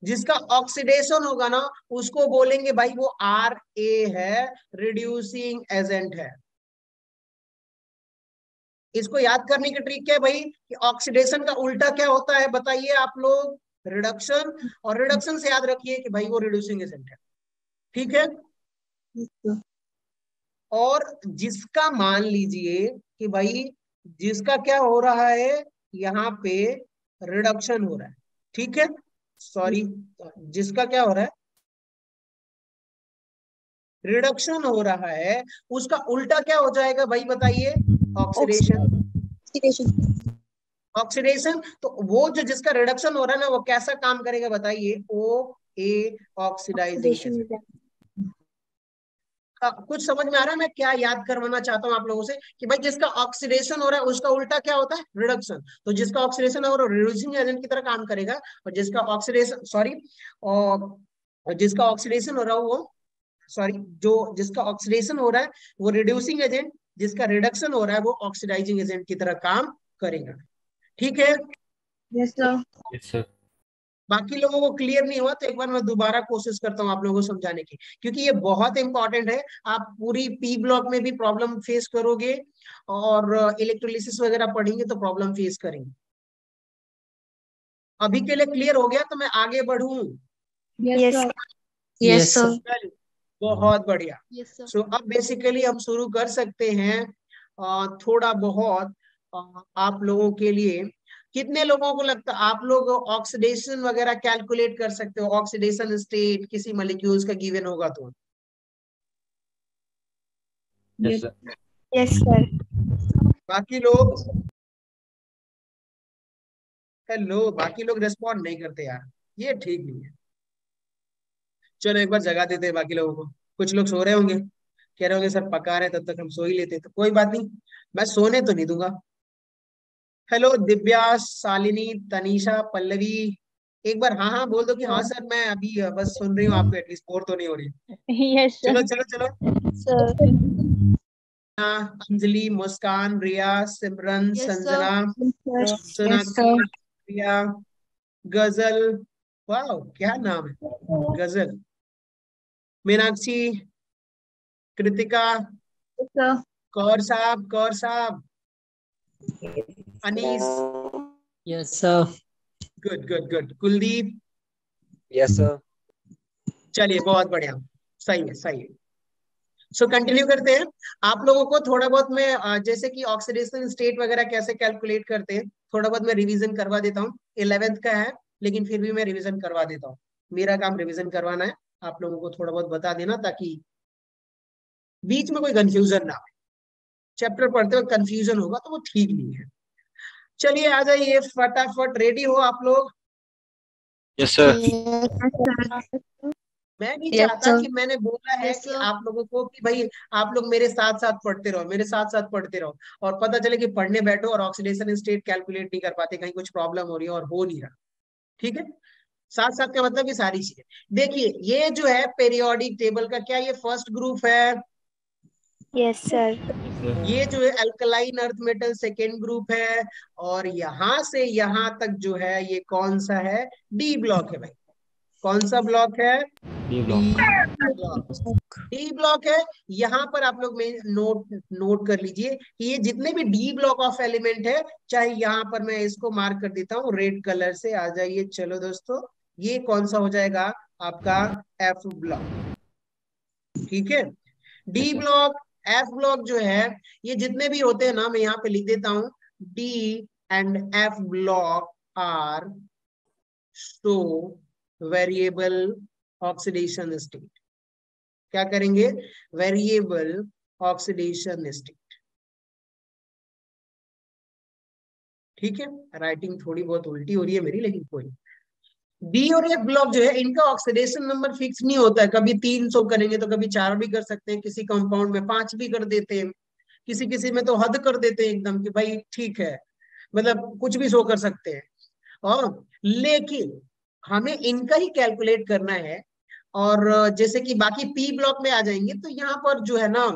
जिसका ऑक्सीडेशन होगा ना उसको बोलेंगे भाई वो Ra है, रिड्यूसिंग एजेंट है। इसको याद करने की ट्रिक क्या है भाई कि ऑक्सीडेशन का उल्टा क्या होता है बताइए आप लोग? रिडक्शन। और रिडक्शन से याद रखिए कि भाई वो रिड्यूसिंग एजेंट है, ठीक है। और जिसका मान लीजिए कि भाई जिसका क्या हो रहा है, यहाँ पे रिडक्शन हो रहा है, ठीक है। सॉरी, जिसका क्या हो रहा है? रिडक्शन हो रहा है, उसका उल्टा क्या हो जाएगा भाई बताइए? ऑक्सीडेशन। ऑक्सीडेशन तो वो जो जिसका रिडक्शन हो रहा है ना वो कैसा काम करेगा बताइए? OA oxidizing agent. कुछ समझ में आ रहा है मैं क्या याद करवाना चाहता हूं आप लोगों से कि भाई जिसका ऑक्सीडेशन हो रहा है उसका उल्टा क्या होता है? रिडक्शन। तो जिसका ऑक्सीडेशन हो रहा है रिड्यूसिंग एजेंट की तरह काम करेगा, और जिसका ऑक्सीडेशन सॉरी और जिसका ऑक्सीडेशन हो रहा है वो सॉरी जो जिसका ऑक्सीडेशन हो रहा है वो रिड्यूसिंग एजेंट, जिसका रिडक्शन हो रहा है वो ऑक्सीडाइजिंग एजेंट की तरह काम करेगा, ठीक है। Yes sir. Yes, sir. बाकी लोगों को क्लियर नहीं हुआ तो एक बार मैं दोबारा कोशिश करता हूँ आप लोगों को समझाने की, क्योंकि ये बहुत इंपॉर्टेंट है। आप पूरी पी ब्लॉक में भी प्रॉब्लम फेस करोगे और इलेक्ट्रोलिसिस वगैरह पढ़ेंगे तो प्रॉब्लम फेस करेंगे। अभी के लिए क्लियर हो गया तो मैं आगे बढ़ूं? Yes sir. Yes sir. बहुत बढ़िया। Yes, sir. सो अब बेसिकली हम शुरू कर सकते हैं थोड़ा बहुत आप लोगों के लिए। कितने लोगों को लगता है आप लोग ऑक्सीडेशन वगैरह कैलकुलेट कर सकते हो? ऑक्सीडेशन स्टेट किसी मॉलिक्यूल्स का गिवन होगा तो Yes, sir. Yes, sir. बाकी लोग, हेलो, बाकी लोग रिस्पॉन्ड नहीं करते यार, ये ठीक नहीं है। चलो एक बार जगा देते हैं बाकी लोगों को। कुछ लोग सो रहे होंगे, कह रहे होंगे सर पका रहे तब तक हम सो ही लेते, तो कोई बात नहीं, मैं सोने तो नहीं दूंगा। हेलो दिव्या, शालिनी, तनीषा, पल्लवी, एक बार हाँ हाँ बोल दो कि हाँ सर मैं अभी बस सुन रही हूँ आपको, एटलीस्ट बोर तो नहीं हो रही। Yes, sir. चलो चलो चलो। Sir. अंजलि, मुस्कान, रिया, सिमरन, Yes, संजना, sir. सोनाक्षी, रिया, गजल, वाह क्या नाम है गजल, मीनाक्षी, कृतिका, Yes, sir. कौर साहब, कौर साहब, Anees, Yes, sir. Good good good, Kuldeep, Yes, sir. चलिए बहुत बढ़िया, सही है सही है। सो कंटिन्यू करते हैं। आप लोगों को थोड़ा बहुत मैं जैसे कि ऑक्सीडेशन स्टेट वगैरह कैसे कैलकुलेट करते हैं थोड़ा बहुत मैं रिवीजन करवा देता हूँ। 11th का है लेकिन फिर भी मैं रिवीजन करवा देता हूँ, मेरा काम रिवीजन करवाना है, आप लोगों को थोड़ा बहुत बता देना ताकि बीच में कोई कंफ्यूजन ना हो। चैप्टर पढ़ते हुए कंफ्यूजन होगा तो वो ठीक नहीं है। चलिए आ जाइए फटाफट, रेडी हो आप लोग? Yes, sir. मैं नहीं Yes, चाहता sir. कि मैंने बोला है Yes, कि sir. आप लोगों को कि भाई आप लोग मेरे साथ साथ पढ़ते रहो, मेरे साथ साथ पढ़ते रहो, और पता चले कि पढ़ने बैठो और ऑक्सीडेशन स्टेट कैलकुलेट नहीं कर पाते, कहीं कुछ प्रॉब्लम हो रही है और हो नहीं रहा। ठीक है, साथ साथ का मतलब ये सारी चीजें देखिए। ये जो है पीरियोडिक टेबल का क्या ये फर्स्ट ग्रुप है? Yes, sir. ये जो है alkaline earth metal second group है, और यहां से यहां तक जो है ये कौन सा है? डी ब्लॉक है भाई। कौन सा ब्लॉक है? D D block. Block. D block है। यहाँ पर आप लोग में नोट नोट कर लीजिए कि ये जितने भी डी ब्लॉक ऑफ एलिमेंट है, चाहे यहाँ पर मैं इसको मार्क कर देता हूँ रेड कलर से, आ जाइए। चलो दोस्तों, ये कौन सा हो जाएगा आपका? F block. ठीक है, D Yes, sir. Block, F block जो है ये जितने भी होते हैं ना, मैं यहाँ पे लिख देता हूँ, D and F block are show variable oxidation state. क्या करेंगे? Variable oxidation state. ठीक है, राइटिंग थोड़ी बहुत उल्टी हो रही है मेरी, लेकिन कोई। डी और एफ ब्लॉक जो है इनका ऑक्सीडेशन नंबर फिक्स नहीं होता है, कभी 300 करेंगे तो कभी 4 भी कर सकते हैं, किसी कंपाउंड में 5 भी कर देते हैं, किसी किसी में तो हद कर देते हैं एकदम कि भाई ठीक है, मतलब कुछ भी शो कर सकते हैं। और लेकिन हमें इनका ही कैलकुलेट करना है। और जैसे कि बाकी पी ब्लॉक में आ जाएंगे तो यहाँ पर जो है ना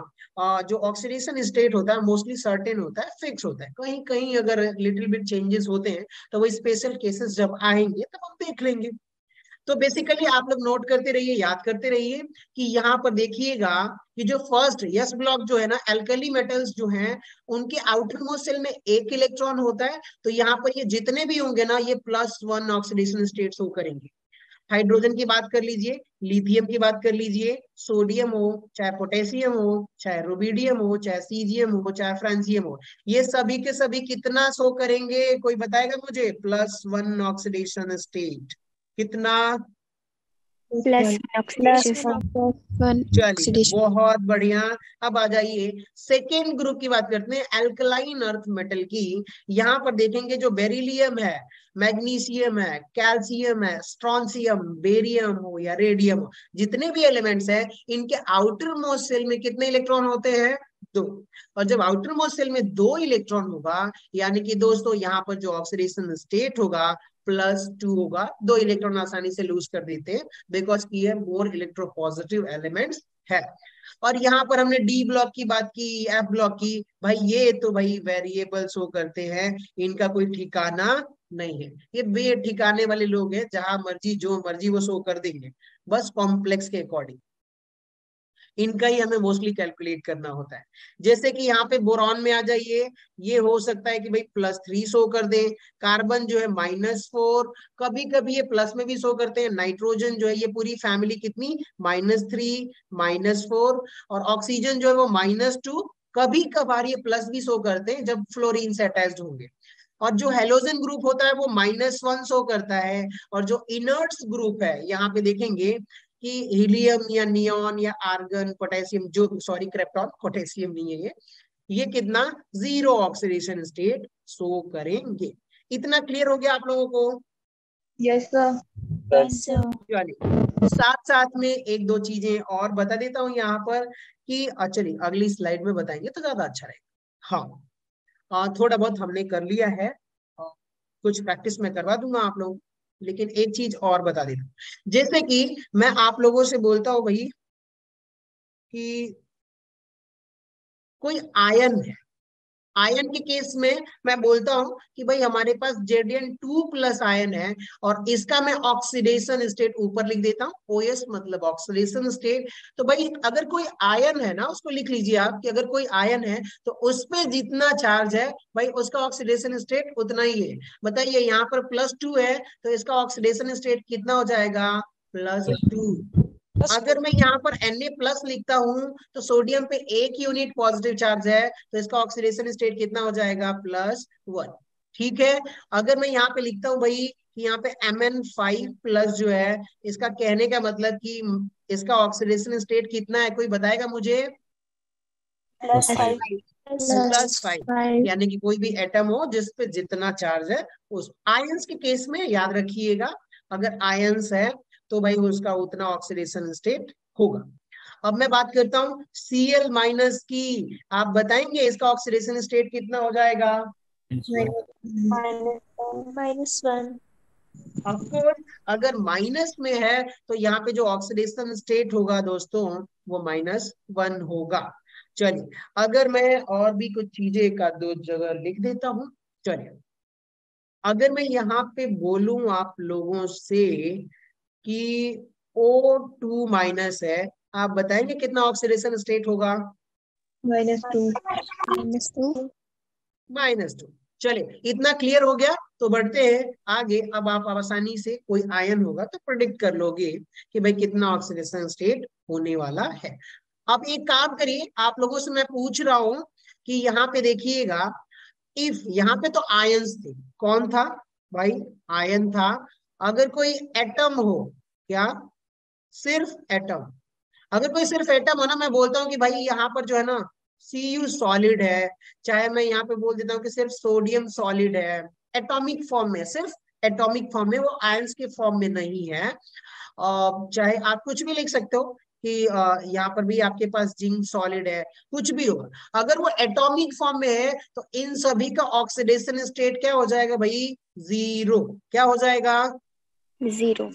जो ऑक्सीडेशन स्टेट होता है मोस्टली सर्टेन होता है, फिक्स होता है। कहीं कहीं अगर लिटिल बिट चेंजेस होते हैं तो वो स्पेशल केसेस जब आएंगे तब हम देख लेंगे। तो बेसिकली आप लोग नोट करते रहिए, याद करते रहिए कि यहाँ पर देखिएगा कि जो फर्स्ट यस ब्लॉक जो है ना, एल्कली मेटल्स जो हैं उनके आउटर मोस्ट सेल में एक इलेक्ट्रॉन होता है, तो यहाँ पर ये जितने भी होंगे ना ये +1 ऑक्सीडेशन स्टेट शो करेंगे। हाइड्रोजन की बात कर लीजिए, लिथियम की बात कर लीजिए, सोडियम हो चाहे पोटेशियम हो चाहे रुबिडियम हो चाहे सीजियम हो चाहे फ्रांसियम हो, ये सभी के सभी कितना शो करेंगे? कोई बताएगा मुझे? +1 ऑक्सीडेशन स्टेट। कितना? Plus oxidation. चलिए बहुत बढ़िया। अब आ जाइए सेकेंड ग्रुप की बात करते हैं, अल्कलाइन अर्थ मेटल की। यहाँ पर देखेंगे जो बेरिलियम है, मैग्नीशियम है, कैल्शियम है, स्ट्रॉन्सियम, बेरियम हो या रेडियम हो, जितने भी एलिमेंट्स हैं इनके आउटर मोस्ट सेल में कितने इलेक्ट्रॉन होते हैं? 2। और जब आउटर मोस्ट सेल में 2 इलेक्ट्रॉन होगा, यानी कि दोस्तों यहाँ पर जो ऑक्सीडेशन स्टेट होगा +2 होगा। 2 इलेक्ट्रॉन आसानी से लूज कर देते हैं बिकॉज की ये मोर इलेक्ट्रोपॉजिटिव एलिमेंट्स है। और यहाँ पर हमने डी ब्लॉक की बात की, एफ ब्लॉक की, भाई ये तो भाई वेरिएबल शो करते हैं, इनका कोई ठिकाना नहीं है, ये बेठिकाने वाले लोग हैं, जहां मर्जी जो मर्जी वो शो कर देंगे, बस कॉम्प्लेक्स के अकॉर्डिंग। इनका ही हमें मोस्टली कैलकुलेट करना होता है। जैसे कि यहाँ पे बोरॉन में आ जाइए, ये हो सकता है कि भाई +3 शो कर दे, कार्बन जो है -4, कभी कभी ये प्लस में भी शो करते हैं, नाइट्रोजन जो है ये पूरी फैमिली कितनी -3 -4, और ऑक्सीजन जो है वो -2, कभी कभार ये प्लस भी शो करते हैं जब फ्लोरीन से अटैच्ड होंगे। और जो हेलोजन ग्रुप होता है वो -1 शो करता है, और जो इनर्ट्स ग्रुप है यहाँ पे देखेंगे कि हीलियम या नियॉन या आर्गन, पोटेशियम, जो सॉरी क्रिप्टॉन, पोटेशियम नहीं है ये कितना 0 ऑक्सीडेशन स्टेट शो करेंगे। इतना क्लियर हो गया आप लोगों को? Yes sir. चलिए साथ साथ में एक दो चीजें और बता देता हूँ यहाँ पर कि चलिए अगली स्लाइड में बताएंगे तो ज्यादा अच्छा रहेगा। हाँ, थोड़ा बहुत हमने कर लिया है, कुछ प्रैक्टिस में करवा दूंगा आप लोग, लेकिन एक चीज और बता देता हूँ। जैसे कि मैं आप लोगों से बोलता हूँ भाई कि कोई आयन है, आयन के केस में मैं बोलता हूं कि भाई हमारे पास Zn2+ आयन है, और इसका मैं ऑक्सीडेशन स्टेट ऊपर लिख देता हूं, OS मतलब ऑक्सीडेशन स्टेट। तो भाई अगर कोई आयन है ना, उसको लिख लीजिए आप कि अगर कोई आयन है तो उस पे जितना चार्ज है भाई उसका ऑक्सीडेशन स्टेट उतना ही है। बताइए यहाँ पर +2 है तो इसका ऑक्सीडेशन स्टेट कितना हो जाएगा? +2। अगर मैं यहाँ पर Na+ लिखता हूं तो सोडियम पे 1 यूनिट पॉजिटिव चार्ज है तो इसका ऑक्सीडेशन स्टेट कितना हो जाएगा? +1। ठीक है। अगर मैं यहाँ पे लिखता हूँ भाई कि यहाँ पे Mn5+ जो है, इसका कहने का मतलब कि इसका ऑक्सीडेशन स्टेट कितना है, कोई बताएगा मुझे? +5 +5, यानी कि कोई भी एटम हो जिस पे जितना चार्ज है उस। आयंस के केस में याद रखिएगा, अगर आयंस है तो भाई उसका उतना ऑक्सीडेशन स्टेट होगा। अब मैं बात करता हूँ Cl- की, आप बताएंगे इसका ऑक्सीडेशन स्टेट कितना हो जाएगा? -1। ऑफकोर्स अगर माइनस में है तो यहाँ पे जो ऑक्सीडेशन स्टेट होगा दोस्तों वो -1 होगा। चलिए अगर मैं और भी कुछ चीजें एक आध दो जगह लिख देता हूँ। चलिए अगर मैं यहाँ पे बोलूं आप लोगों से कि O2- है, आप बताएंगे कितना ऑक्सीडेशन स्टेट होगा? -2। -2। चलिए इतना क्लियर हो गया तो बढ़ते हैं आगे। अब आप आसानी से कोई आयन होगा तो प्रेडिक्ट कर लोगे कि भाई कितना ऑक्सीडेशन स्टेट होने वाला है। अब एक काम करिए, आप लोगों से मैं पूछ रहा हूं कि यहाँ पे देखिएगा, इफ यहाँ पे तो आयंस थे, कौन था भाई? आयन था। अगर कोई एटम हो, क्या सिर्फ एटम, अगर कोई सिर्फ एटम है ना, मैं बोलता हूँ कि भाई यहाँ पर जो है ना Cu सॉलिड है, चाहे मैं यहाँ पे बोल देता हूँ कि सिर्फ सोडियम सॉलिड है, एटॉमिक फॉर्म में, सिर्फ एटॉमिक फॉर्म में, वो आयंस के फॉर्म में नहीं है। चाहे आप कुछ भी लिख सकते हो कि यहाँ पर भी आपके पास जिंक सॉलिड है, कुछ भी होगा, अगर वो एटॉमिक फॉर्म में है तो इन सभी का ऑक्सीडेशन स्टेट क्या हो जाएगा भाई? 0। क्या हो जाएगा? 0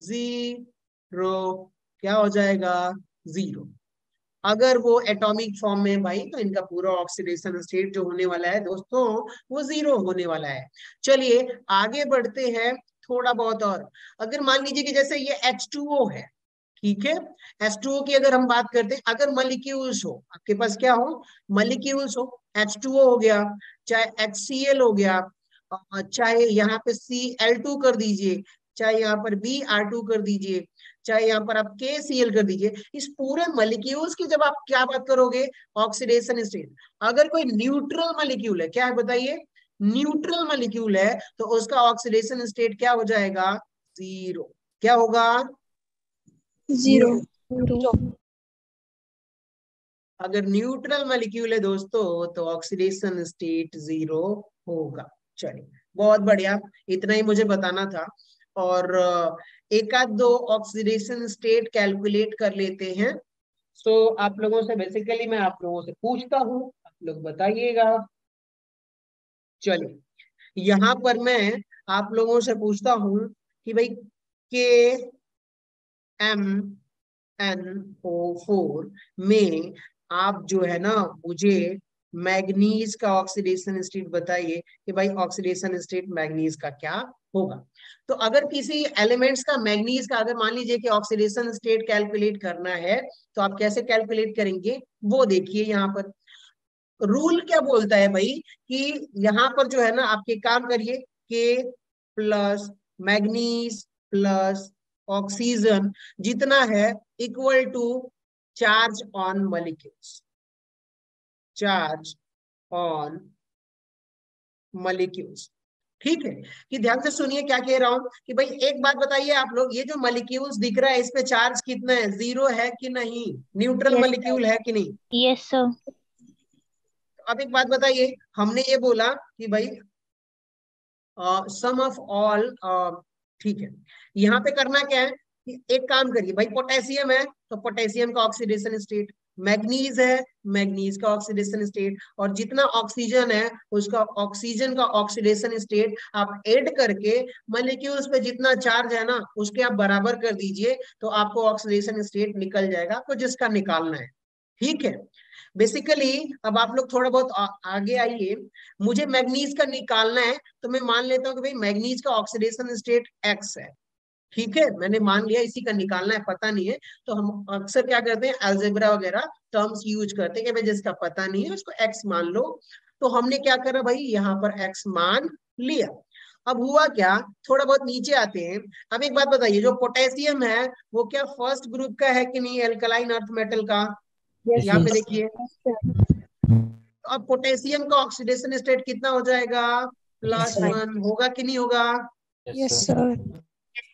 0। क्या हो जाएगा? 0। अगर वो एटॉमिक फॉर्म में भाई तो इनका पूरा ऑक्सीडेशन स्टेट जो होने वाला है दोस्तों वो 0 होने वाला है। चलिए आगे बढ़ते हैं थोड़ा बहुत और। अगर मान लीजिए कि जैसे ये H2O है, ठीक है, H2O की अगर हम बात करते हैं, अगर मॉलिक्यूल्स हो आपके पास, क्या हो? मॉलिक्यूल्स हो, H2O हो गया, चाहे HCl हो गया, चाहे यहाँ पे Cl2 कर दीजिए, चाहे यहाँ पर Br2 कर दीजिए, चाहे यहाँ पर आप KCl कर दीजिए, इस पूरे मॉलिक्यूल्स की जब आप क्या बात करोगे? Oxidation state. अगर कोई न्यूट्रल मॉलिक्यूल है, क्या है बताइए? न्यूट्रल मॉलिक्यूल है तो उसका ऑक्सीडेशन स्टेट क्या हो जाएगा? 0। क्या होगा? 0। अगर न्यूट्रल मॉलिक्यूल है दोस्तों तो ऑक्सीडेशन स्टेट 0 होगा। चलिए बहुत बढ़िया, इतना ही मुझे बताना था। और एक आध दो ऑक्सीडेशन स्टेट कैलकुलेट कर लेते हैं। सो आप लोगों से बेसिकली मैं आप लोगों से पूछता हूँ, आप लोग बताइएगा। चलिए यहाँ पर मैं आप लोगों से पूछता हूँ कि भाई KMnO4 में आप जो है ना मुझे मैग्नीज का ऑक्सीडेशन स्टेट बताइए कि भाई ऑक्सीडेशन स्टेट मैग्नीज का क्या होगा। तो अगर किसी एलिमेंट्स का मैग्नीज का अगर मान लीजिए कि ऑक्सीडेशन स्टेट कैलकुलेट करना है तो आप कैसे कैलकुलेट करेंगे वो देखिए। यहाँ पर रूल क्या बोलता है भाई कि यहाँ पर जो है ना आपके काम करिए के प्लस मैग्नीज प्लस ऑक्सीजन जितना है equal to charge on molecules, charge on molecules. ठीक है कि ध्यान से सुनिए क्या कह रहा हूं कि भाई एक बात बताइए आप लोग, ये जो मॉलिक्यूल्स दिख रहा है इस पे चार्ज कितना है, 0 है कि नहीं, न्यूट्रल मॉलिक्यूल है कि नहीं? Yes sir. अब एक बात बताइए, हमने ये बोला कि भाई सम ऑफ ऑल, ठीक है यहाँ पे करना क्या है कि एक काम करिए भाई, पोटेशियम है तो पोटेशियम का ऑक्सीडेशन स्टेट, मैग्नीज है मैग्नीज का ऑक्सीडेशन स्टेट, और जितना ऑक्सीजन है उसका ऑक्सीजन का ऑक्सीडेशन स्टेट आप ऐड करके मॉलिक्यूल्स पे जितना चार्ज है ना उसके आप बराबर कर दीजिए तो आपको ऑक्सीडेशन स्टेट निकल जाएगा, आपको जिसका निकालना है। ठीक है, बेसिकली अब आप लोग थोड़ा बहुत आगे आइए, मुझे मैग्नीज का निकालना है तो मैं मान लेता हूँ कि भाई मैग्नीज का ऑक्सीडेशन स्टेट एक्स है। ठीक है, मैंने मान लिया इसी का निकालना है, पता नहीं है तो हम अक्सर क्या करते हैं अलजेब्रा वगैरह टर्म्स यूज करते हैं कि भाई जिसका पता नहीं है उसको एक्स मान लो। तो हमने क्या करा भाई, यहाँ पर एक्स मान लिया। अब हुआ क्या, थोड़ा बहुत नीचे आते हैं। अब एक बात बताइए, जो पोटेशियम है वो क्या फर्स्ट ग्रुप का है कि नहीं, एल्कलाइन अर्थ मेटल का? यहाँ पे देखिए, तो अब पोटेशियम का ऑक्सीडेशन स्टेट कितना हो जाएगा, +1 होगा कि नहीं होगा? Yes sir.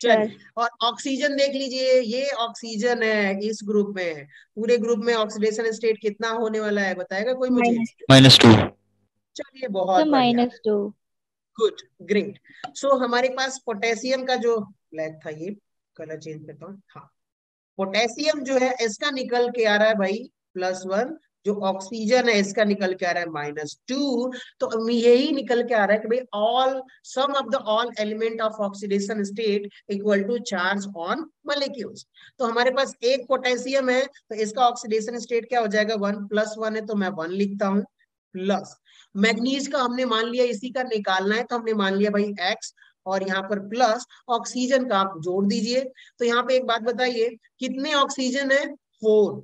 चलिए, और ऑक्सीजन देख लीजिए, ये ऑक्सीजन है इस ग्रुप में, पूरे ग्रुप में ऑक्सीडेशन स्टेट कितना होने वाला है बताएगा कोई मुझे? -2। चलिए बहुत बढ़िया, -2। Good great. सो हमारे पास पोटेशियम का जो ब्लैक था, ये कलर चेंज करता हूँ, हाँ पोटेशियम जो है इसका निकल के आ रहा है भाई +1, जो ऑक्सीजन है इसका निकल के आ रहा है -2। तो यही निकल के आ रहा है कि भाई all sum of the all element of oxidation state equal to charge on molecules. तो हमारे पास एक पोटेशियम है तो इसका ऑक्सीडेशन स्टेट क्या हो जाएगा, 1 + 1 है तो मैं 1 लिखता हूँ, प्लस मैग्नीज का हमने मान लिया इसी का निकालना है तो हमने मान लिया भाई एक्स, और यहाँ पर प्लस ऑक्सीजन का आप जोड़ दीजिए। तो यहाँ पे एक बात बताइए, कितने ऑक्सीजन है, 4,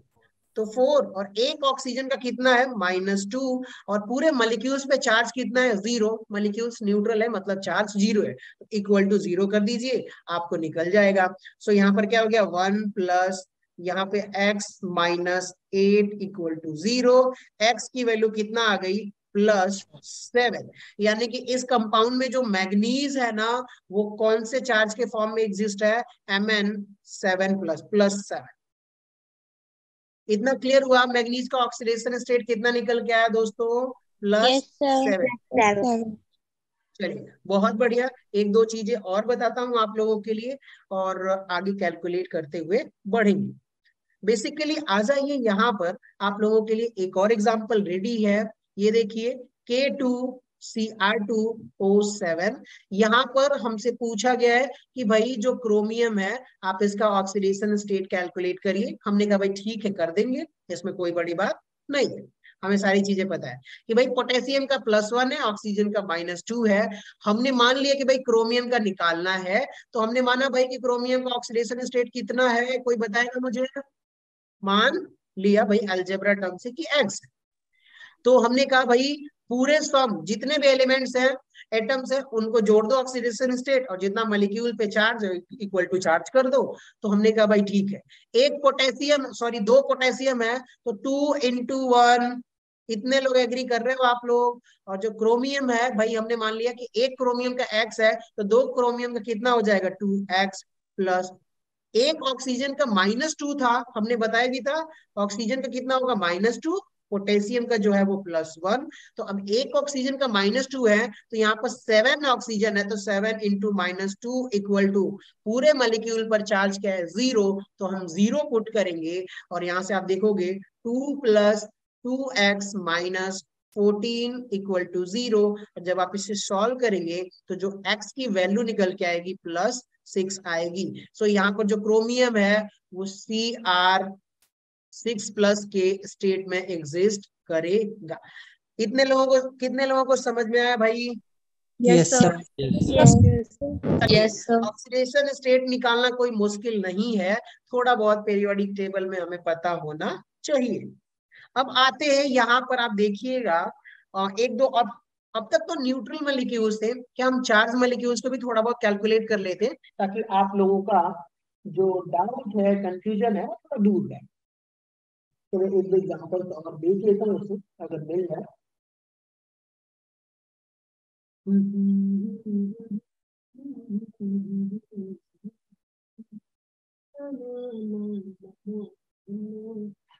तो 4 और एक ऑक्सीजन का कितना है, -2, और पूरे मॉलिक्यूल्स पे चार्ज कितना है, 0, मॉलिक्यूल्स न्यूट्रल है मतलब चार्ज 0 है, तो इक्वल टू 0 कर दीजिए आपको निकल जाएगा। सो यहाँ पर क्या हो गया, 1 प्लस यहाँ पे x -8 इक्वल टू 0, x की वैल्यू कितना आ गई, +7। यानी कि इस कंपाउंड में जो मैग्नीज है ना वो कौन से चार्ज के फॉर्म में एग्जिस्ट है, Mn7 +7। इतना क्लियर हुआ, मैग्नीज का ऑक्सीडेशन स्टेट कितना निकल के आया दोस्तों, +7। चलिए बहुत बढ़िया, एक दो चीजें और बताता हूँ आप लोगों के लिए और आगे कैलकुलेट करते हुए बढ़ेंगे। बेसिकली आ जाइए यहाँ पर, आप लोगों के लिए एक और एग्जांपल रेडी है, ये देखिए K2Cr2O7। यहाँ पर हमसे पूछा गया है कि भाई जो क्रोमियम है आप इसका ऑक्सीडेशन स्टेट कैलकुलेट करिए। हमने कहा भाई ठीक है कर देंगे, इसमें कोई बड़ी बात नहीं है, हमें सारी चीजें पता है कि भाई पोटेशियम का +1 है, ऑक्सीजन का -2 है। हमने मान लिया कि भाई क्रोमियम का निकालना है तो हमने माना भाई कि क्रोमियम का ऑक्सीडेशन स्टेट कितना है, कोई बताएगा मुझे? मान लिया भाई अलजेब्रा टर्म से कि x। तो हमने कहा भाई पूरे सम जितने भी एलिमेंट्स हैं, एटम्स हैं, उनको जोड़ दो ऑक्सीडेशन स्टेट और जितना मॉलिक्यूल पे चार्ज है इक्वल टू चार्ज कर दो। तो हमने कहा भाई ठीक है, एक पोटेशियम सॉरी 2 पोटेशियम है तो 2 × 1, इतने लोग एग्री कर रहे हो आप लोग? और जो क्रोमियम है भाई हमने मान लिया कि एक क्रोमियम का x है तो 2 क्रोमियम का कितना हो जाएगा, 2x प्लस एक ऑक्सीजन का -2 था, हमने बताया भी था ऑक्सीजन का कितना होगा, -2, पोटेशियम का जो है वो +1। तो अब एक ऑक्सीजन का -2 है तो यहाँ पर 7 ऑक्सीजन है तो 7 × -2 इक्वल टू पूरे मॉलिक्यूल पर चार्ज क्या है, 0, तो हम 0 पुट करेंगे और यहाँ से आप देखोगे 2 + 2x - 14 इक्वल टू 0। और जब आप इसे सॉल्व करेंगे तो जो x की वैल्यू निकल के आएगी +6 आएगी। सो यहाँ पर जो क्रोमियम है वो Cr6+ के स्टेट में एग्जिस्ट करेगा। कितने लोगों को समझ में आया भाई? Yes, sir. Yes. Yes, sir. Oxidation state निकालना कोई मुश्किल नहीं है, थोड़ा बहुत पीरियोडिक टेबल में हमें पता होना चाहिए। अब आते हैं यहाँ पर, आप देखिएगा एक दो, अब तक तो न्यूट्रल मॉलिक्यूल्स थे, क्या हम चार्ज मॉलिक्यूल्स को भी थोड़ा बहुत कैलकुलेट कर लेते हैं ताकि आप लोगों का जो डाउट है, कंफ्यूजन है, वो थोड़ा दूर जाए। तो मैं एक दो एग्जाम्पल और देख लेता हूँ उससे, अगर मिल जाए।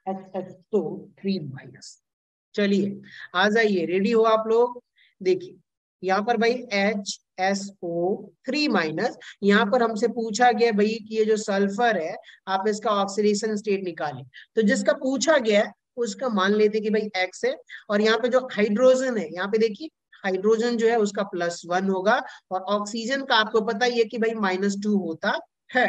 HSO3-। चलिए आ जाइए, रेडी हो आप लोग? देखिए यहाँ पर भाई HSO3-, यहाँ पर हमसे पूछा गया भाई कि ये जो सल्फर है आप इसका ऑक्सीडेशन स्टेट निकालें। तो जिसका पूछा गया है उसका मान लेते कि भाई X है, और यहाँ पे जो हाइड्रोजन है, यहाँ पे देखिए हाइड्रोजन जो है उसका +1 होगा, और ऑक्सीजन का आपको पता ही है कि भाई -2 होता है।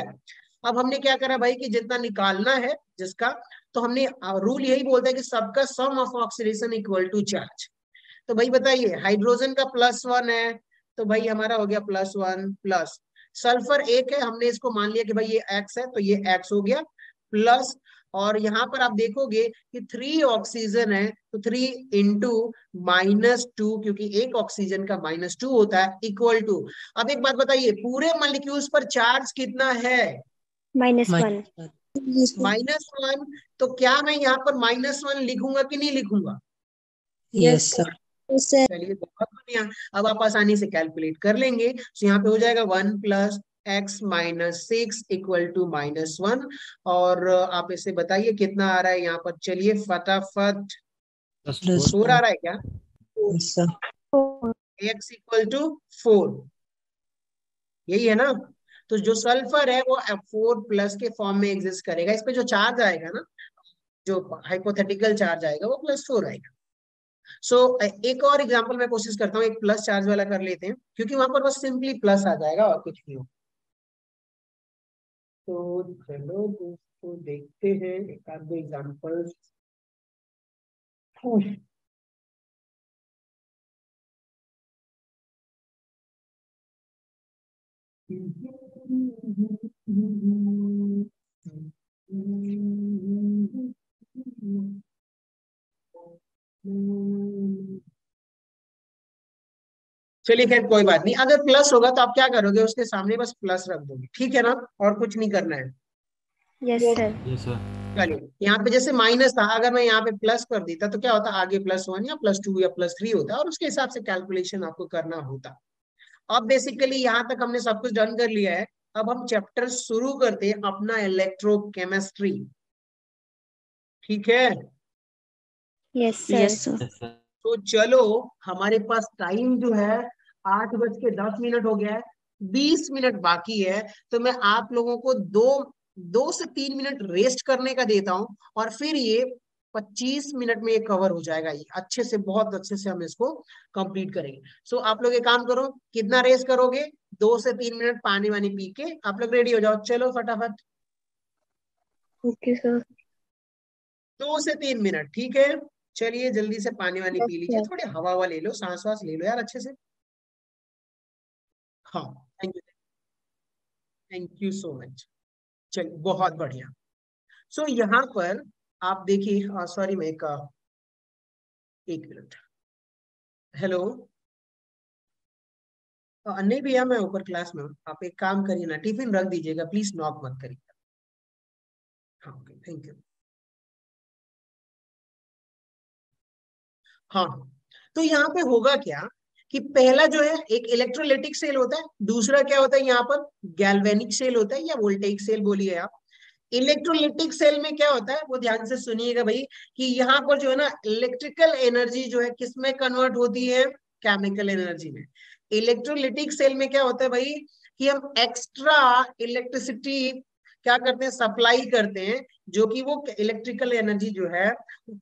अब हमने क्या करा भाई कि जितना निकालना है जिसका, तो हमने रूल यही बोलता है कि सबका sum of oxidation equal to charge. तो भाई बताइए हाइड्रोजन का +1 है, तो भाई हमारा हो गया +1 प्लस सल्फर 1 है, हमने इसको मान लिया कि भाई ये X है, तो ये X हो गया प्लस, और यहाँ पर आप देखोगे कि 3 ऑक्सीजन है, तो 3 इंटू -2, क्योंकि एक ऑक्सीजन का -2 होता है, इक्वल टू। अब एक बात बताइए, पूरे मॉलिक्यूल्स पर चार्ज कितना है? -1. -1। तो क्या मैं यहाँ पर -1 लिखूंगा कि नहीं लिखूंगा? Yes, sir. चलिए बहुत बढ़िया, अब आप आसानी से कैलकुलेट कर लेंगे। तो यहाँ पे हो जाएगा 1 + x - 6 इक्वल टू -1, और आप इसे बताइए कितना आ रहा है यहाँ पर। चलिए फटाफट, Plus 4 आ रहा है क्या? Yes, sir. x equal to 4, यही है ना? तो जो सल्फर है वो 4+ के फॉर्म में एग्जिस्ट करेगा। इस पे जो चार्ज आएगा ना, जो हाइपोथेटिकल चार्ज आएगा वो +4 आएगा। सो एक और एग्जांपल मैं कोशिश करता हूँ, एक प्लस चार्ज वाला कर लेते हैं, क्योंकि वहां पर बस सिंपली प्लस आ जाएगा और कुछ नहीं हो। तो चलो दोस्तों देखते हैं एक आध दो एग्जांपल्स। चलिए खैर कोई बात नहीं, अगर प्लस होगा तो आप क्या करोगे, उसके सामने बस प्लस रख दोगे, ठीक है ना? और कुछ नहीं करना है। Yes, sir. Yes, sir. चलिए यहाँ पे जैसे माइनस था, अगर मैं यहाँ पे प्लस कर देता तो क्या होता, आगे +1 या +2 या +3 होता, और उसके हिसाब से कैलकुलेशन आपको करना होता। अब बेसिकली यहाँ तक हमने सब कुछ डन कर लिया है। अब हम चैप्टर शुरू करते हैं अपना इलेक्ट्रोकेमिस्ट्री, ठीक है? Yes, sir. Yes, sir. Yes, sir. तो चलो, हमारे पास टाइम जो है 8:10 हो गया है, 20 मिनट बाकी है। तो मैं आप लोगों को 2 से 3 मिनट रेस्ट करने का देता हूं, और फिर ये 25 मिनट में ये कवर हो जाएगा। ये अच्छे से, बहुत अच्छे से हम इसको कंप्लीट करेंगे। सो आप लोग एक काम करो, कितना रेस्ट करोगे? 2 से 3 मिनट पानी वानी पी के आप लोग रेडी हो जाओ। चलो फटाफट, Okay, sir. 2 से 3 मिनट, ठीक है? चलिए जल्दी से पानी वानी पी लीजिए, Yes, थोड़ी हवा हवा ले लो, सांस वास ले लो यार अच्छे से। हाँ, थैंक यू सो मच। चलिए बहुत बढ़िया। सो यहाँ पर आप देखिए, सॉरी मैं एक मिनट, हेलो, नहीं भैया मैं ऊपर क्लास में हूँ, आप एक काम करिए ना, टिफिन रख दीजिएगा प्लीज, नॉक मत करिए। हाँ ओके, थैंक यू। हाँ, तो यहाँ पे होगा क्या कि पहला जो है एक इलेक्ट्रोलाइटिक सेल होता है, दूसरा क्या होता है यहाँ पर गैल्वेनिक सेल होता है, या वोल्टेइक सेल बोलिए आप। इलेक्ट्रोलाइटिक सेल में क्या होता है वो ध्यान से सुनिएगा भाई, कि यहाँ पर जो है ना इलेक्ट्रिकल एनर्जी जो है किस में कन्वर्ट होती है? केमिकल एनर्जी में। इलेक्ट्रोलाइटिक सेल में क्या होता है भाई कि हम एक्स्ट्रा इलेक्ट्रिसिटी क्या करते हैं, सप्लाई करते हैं, जो कि वो इलेक्ट्रिकल एनर्जी जो है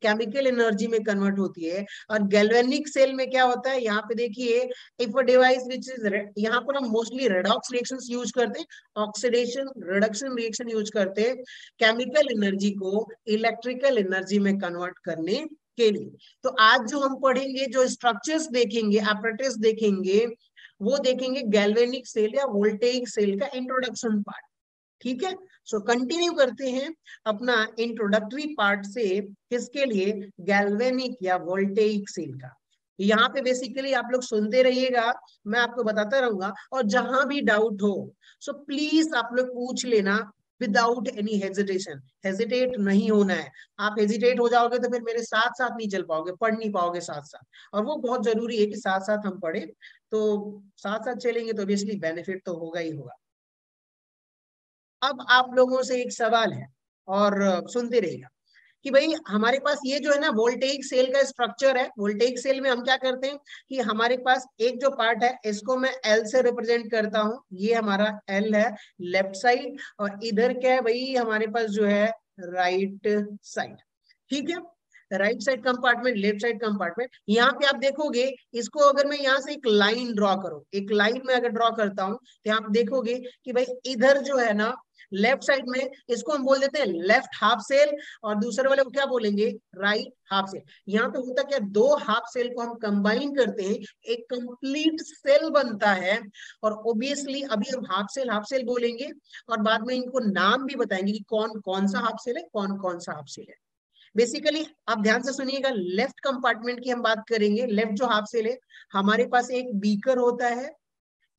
केमिकल एनर्जी में कन्वर्ट होती है। और गैल्वेनिक सेल में क्या होता है, यहाँ पे देखिए, if a device which is, यहाँ पर हम मोस्टली रेडॉक्स रिएक्शंस यूज करते हैं, ऑक्सीडेशन रिडक्शन रिएक्शन यूज करते हैं केमिकल एनर्जी को इलेक्ट्रिकल एनर्जी में कन्वर्ट करने के लिए। तो आज जो हम पढ़ेंगे, जो स्ट्रक्चर्स देखेंगे, apparatus देखेंगे, वो देखेंगे गैल्वेनिक सेल या वोल्टेइक सेल का इंट्रोडक्शन पार्ट। ठीक है, सो कंटिन्यू करते हैं अपना इंट्रोडक्टरी पार्ट से, किसके लिए, गैल्वेनिक या वोल्टेइक सेल का। यहाँ पे बेसिकली आप लोग सुनते रहिएगा, मैं आपको बताता रहूंगा, और जहां भी डाउट हो सो प्लीज आप लोग पूछ लेना विदाउट एनी हेजिटेशन। हेजिटेट नहीं होना है, आप हेजिटेट हो जाओगे तो फिर मेरे साथ साथ नहीं चल पाओगे, पढ़ नहीं पाओगे साथ साथ, और वो बहुत जरूरी है कि साथ साथ हम पढ़े। तो साथ साथ चलेंगे तो ऑब्वियसली बेनिफिट तो होगा ही होगा। अब आप लोगों से एक सवाल है, और सुनते रहिएगा, कि भाई हमारे पास ये जो है ना वोल्टेइक सेल का स्ट्रक्चर है। वोल्टेइक सेल में हम क्या करते हैं कि हमारे पास एक जो पार्ट है, इसको मैं एल से रिप्रेजेंट करता हूं, ये हमारा एल है लेफ्ट साइड, और इधर क्या है भाई, हमारे पास जो है राइट साइड। ठीक है, right side compartment, left side compartment. यहाँ पे आप देखोगे, इसको अगर मैं यहाँ से एक लाइन ड्रॉ करूं, एक लाइन में अगर ड्रॉ करता हूं, तो आप देखोगे कि भाई इधर जो है ना लेफ्ट साइड में, इसको हम बोल देते हैं लेफ्ट हाफ सेल, और दूसरे वाले को क्या बोलेंगे, राइट हाफ सेल। यहाँ पे होता क्या, दो हाफ सेल को हम कंबाइन करते हैं, एक कंप्लीट सेल बनता है। और ओबियसली अभी हम हाफ सेल बोलेंगे, और बाद में इनको नाम भी बताएंगे कि कौन कौन सा हाफ सेल है, कौन कौन सा हाफ सेल है। बेसिकली आप ध्यान से सुनिएगा, लेफ्ट कंपार्टमेंट की हम बात करेंगे। लेफ्ट जो हाफ सेल है, हमारे पास एक बीकर होता है,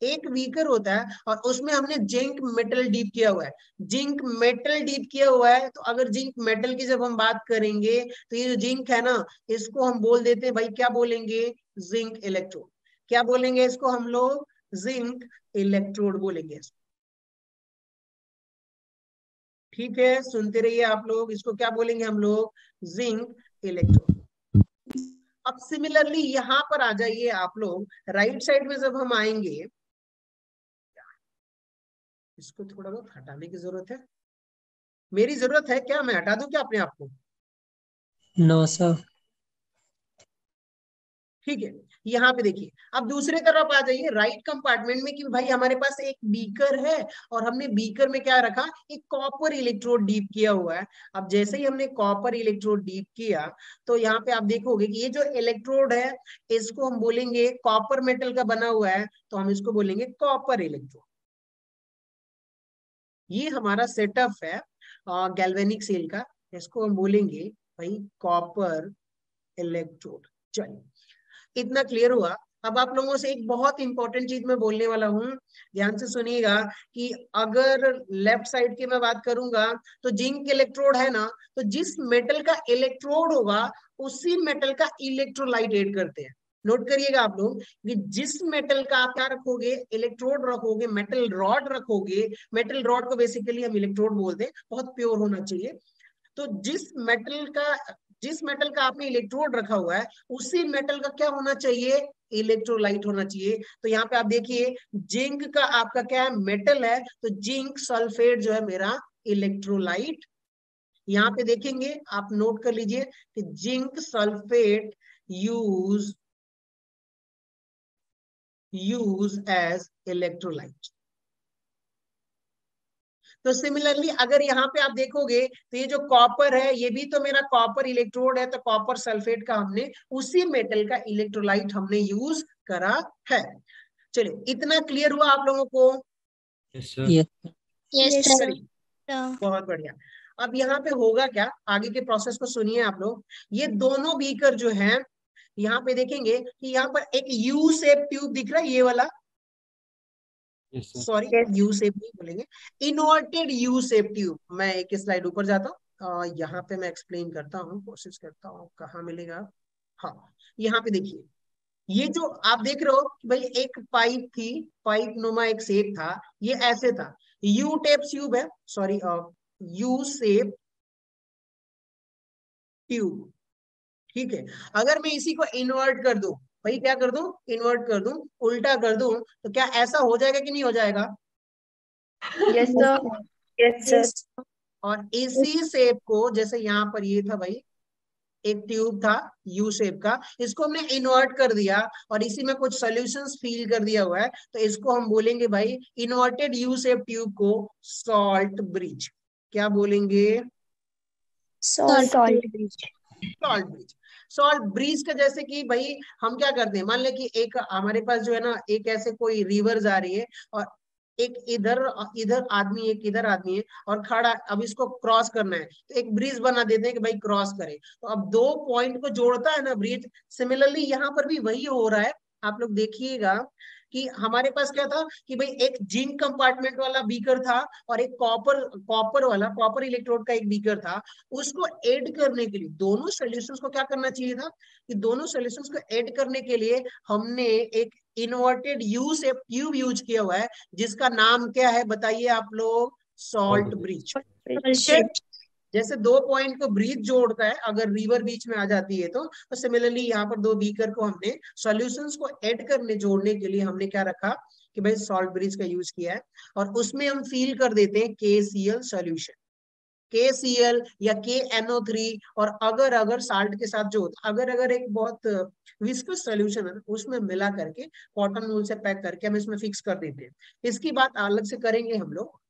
एक बीकर होता है, और उसमें हमने जिंक मेटल डीप किया हुआ है। जिंक मेटल डीप किया हुआ है, तो अगर जिंक मेटल की जब हम बात करेंगे, तो ये जो जिंक है ना, इसको हम बोल देते हैं भाई, क्या बोलेंगे, जिंक इलेक्ट्रोड। क्या बोलेंगे इसको हम लोग, जिंक इलेक्ट्रोड बोलेंगे। ठीक है, सुनते रहिए आप लोग, इसको क्या बोलेंगे हम लोग, जिंक इलेक्ट्रोड। अब सिमिलरली यहां पर आ जाइए आप लोग, राइट साइड में जब हम आएंगे, इसको थोड़ा बहुत हटाने की जरूरत है, मेरी जरूरत है क्या, मैं हटा दूं क्या अपने आप को, नो सर। ठीक है। यहाँ पे देखिए, अब दूसरे तरफ आ जाइए राइट कंपार्टमेंट में, कि भाई हमारे पास एक बीकर है, और हमने बीकर में क्या रखा, एक कॉपर इलेक्ट्रोड डीप किया हुआ है। अब जैसे ही हमने कॉपर इलेक्ट्रोड डीप किया, तो यहाँ पे आप देखोगे कि ये जो इलेक्ट्रोड है, इसको हम बोलेंगे, कॉपर मेटल का बना हुआ है, तो हम इसको बोलेंगे कॉपर इलेक्ट्रोड। ये हमारा सेटअप है गैल्वेनिक सेल का, इसको हम बोलेंगे भाई कॉपर इलेक्ट्रोड। चलिए, इतना क्लियर हुआ। अब आप लोगों से एक बहुत इंपॉर्टेंट चीज मैं बोलने वाला हूं, ध्यान से सुनिएगा, कि अगर लेफ्ट साइड की मैं बात करूंगा, तो जिंक इलेक्ट्रोड है ना, तो जिस मेटल का इलेक्ट्रोड होगा, उसी मेटल का इलेक्ट्रोलाइट ऐड करते हैं। नोट करिएगा आप लोग, कि जिस मेटल का आप क्या रखोगे, इलेक्ट्रोड रखोगे, मेटल रॉड रखोगे, मेटल रॉड को बेसिकली हम इलेक्ट्रोड बोलते हैं, बहुत प्योर होना चाहिए। तो जिस मेटल का आपने इलेक्ट्रोड रखा हुआ है, उसी मेटल का क्या होना चाहिए, इलेक्ट्रोलाइट होना चाहिए। तो यहाँ पे आप देखिए, जिंक का आपका क्या है, मेटल है, तो जिंक सल्फेट जो है मेरा इलेक्ट्रोलाइट। यहाँ पे देखेंगे, आप नोट कर लीजिए कि zinc sulphate use as electrolyte. तो सिमिलरली अगर यहाँ पे आप देखोगे, तो ये जो कॉपर है, ये भी तो मेरा कॉपर इलेक्ट्रोड है, तो कॉपर सल्फेट का हमने उसी मेटल का इलेक्ट्रोलाइट हमने यूज करा है। चलिए, इतना क्लियर हुआ आप लोगों को, यस सर। Yes, sir. करिए, बहुत बढ़िया। अब यहाँ पे होगा क्या, आगे के प्रोसेस को सुनिए आप लोग। ये दोनों बीकर जो हैं, यहाँ पे देखेंगे कि यहाँ पर एक यू शेप ट्यूब दिख रहा है, ये वाला, सॉरी यू शेप नहीं बोलेंगे, इनवर्टेड यू शेप ट्यूब। मैं एक स्लाइड ऊपर जाता हूँ, यहाँ पे मैं एक्सप्लेन करता हूँ, कोशिश करता हूँ कहाँ मिलेगा। हाँ, यहाँ पे देखिए, ये जो आप देख रहे हो कि भाई एक पाइप थी, पाइप नुमा एक शेप था, ये ऐसे था, यू टेप ट्यूब है, सॉरी यू शेप ट्यूब। ठीक है, अगर मैं इसी को इन्वर्ट कर दूं, भाई क्या कर दूं, इन्वर्ट कर दूं, उल्टा कर दूं, तो क्या ऐसा हो जाएगा कि नहीं हो जाएगा, Yes, sir. Yes, sir. और इसी शेप को, जैसे यहाँ पर ये था भाई, एक ट्यूब था यू शेप का, इसको हमने इन्वर्ट कर दिया, और इसी में कुछ सॉल्यूशंस फिल कर दिया हुआ है, तो इसको हम बोलेंगे भाई, इन्वर्टेड यू शेप ट्यूब को सॉल्ट ब्रिज। क्या बोलेंगे, Salt bridge. Salt bridge. Salt bridge का जैसे कि भाई हम क्या करते हैं, मान ले कि एक हमारे पास जो है ना, एक ऐसे कोई रिवर जा रही है और एक इधर इधर आदमी, एक इधर आदमी है और खड़ा, अब इसको क्रॉस करना है तो एक ब्रिज बना देते हैं कि भाई क्रॉस करे। तो अब दो पॉइंट को जोड़ता है ना ब्रिज। सिमिलरली यहाँ पर भी वही हो रहा है। आप लोग देखिएगा कि हमारे पास क्या था कि भाई एक जिंक कंपार्टमेंट वाला बीकर था और एक कॉपर इलेक्ट्रोड का एक बीकर था। उसको ऐड करने के लिए दोनों सॉल्यूशंस को क्या करना चाहिए था कि दोनों सॉल्यूशंस को ऐड करने के लिए हमने एक inverted U shape tube use किया हुआ है, जिसका नाम क्या है बताइए आप लोग? Salt bridge. ठीक है, जैसे दो पॉइंट को ब्रिज जोड़ता है, अगर रिवर बीच में आ जाती है तो सिमिलरली यहाँ पर दो बीकर को हमने सॉल्यूशंस को ऐड करने जोड़ने के लिए हमने क्या रखा कि भाई सॉल्ट ब्रिज का यूज किया है। और उसमें हम फील कर देते हैं KCl सॉल्यूशन, KCl या KNO3। और अगर अगर साल्ट के साथ जो होता, अगर एक बहुत विस्कस सॉल्यूशन है उसमें मिला करके कॉटन वूल से पैक करके हम इसमें फिक्स कर देते हैं। इसकी बात अलग से करेंगे हम लोग।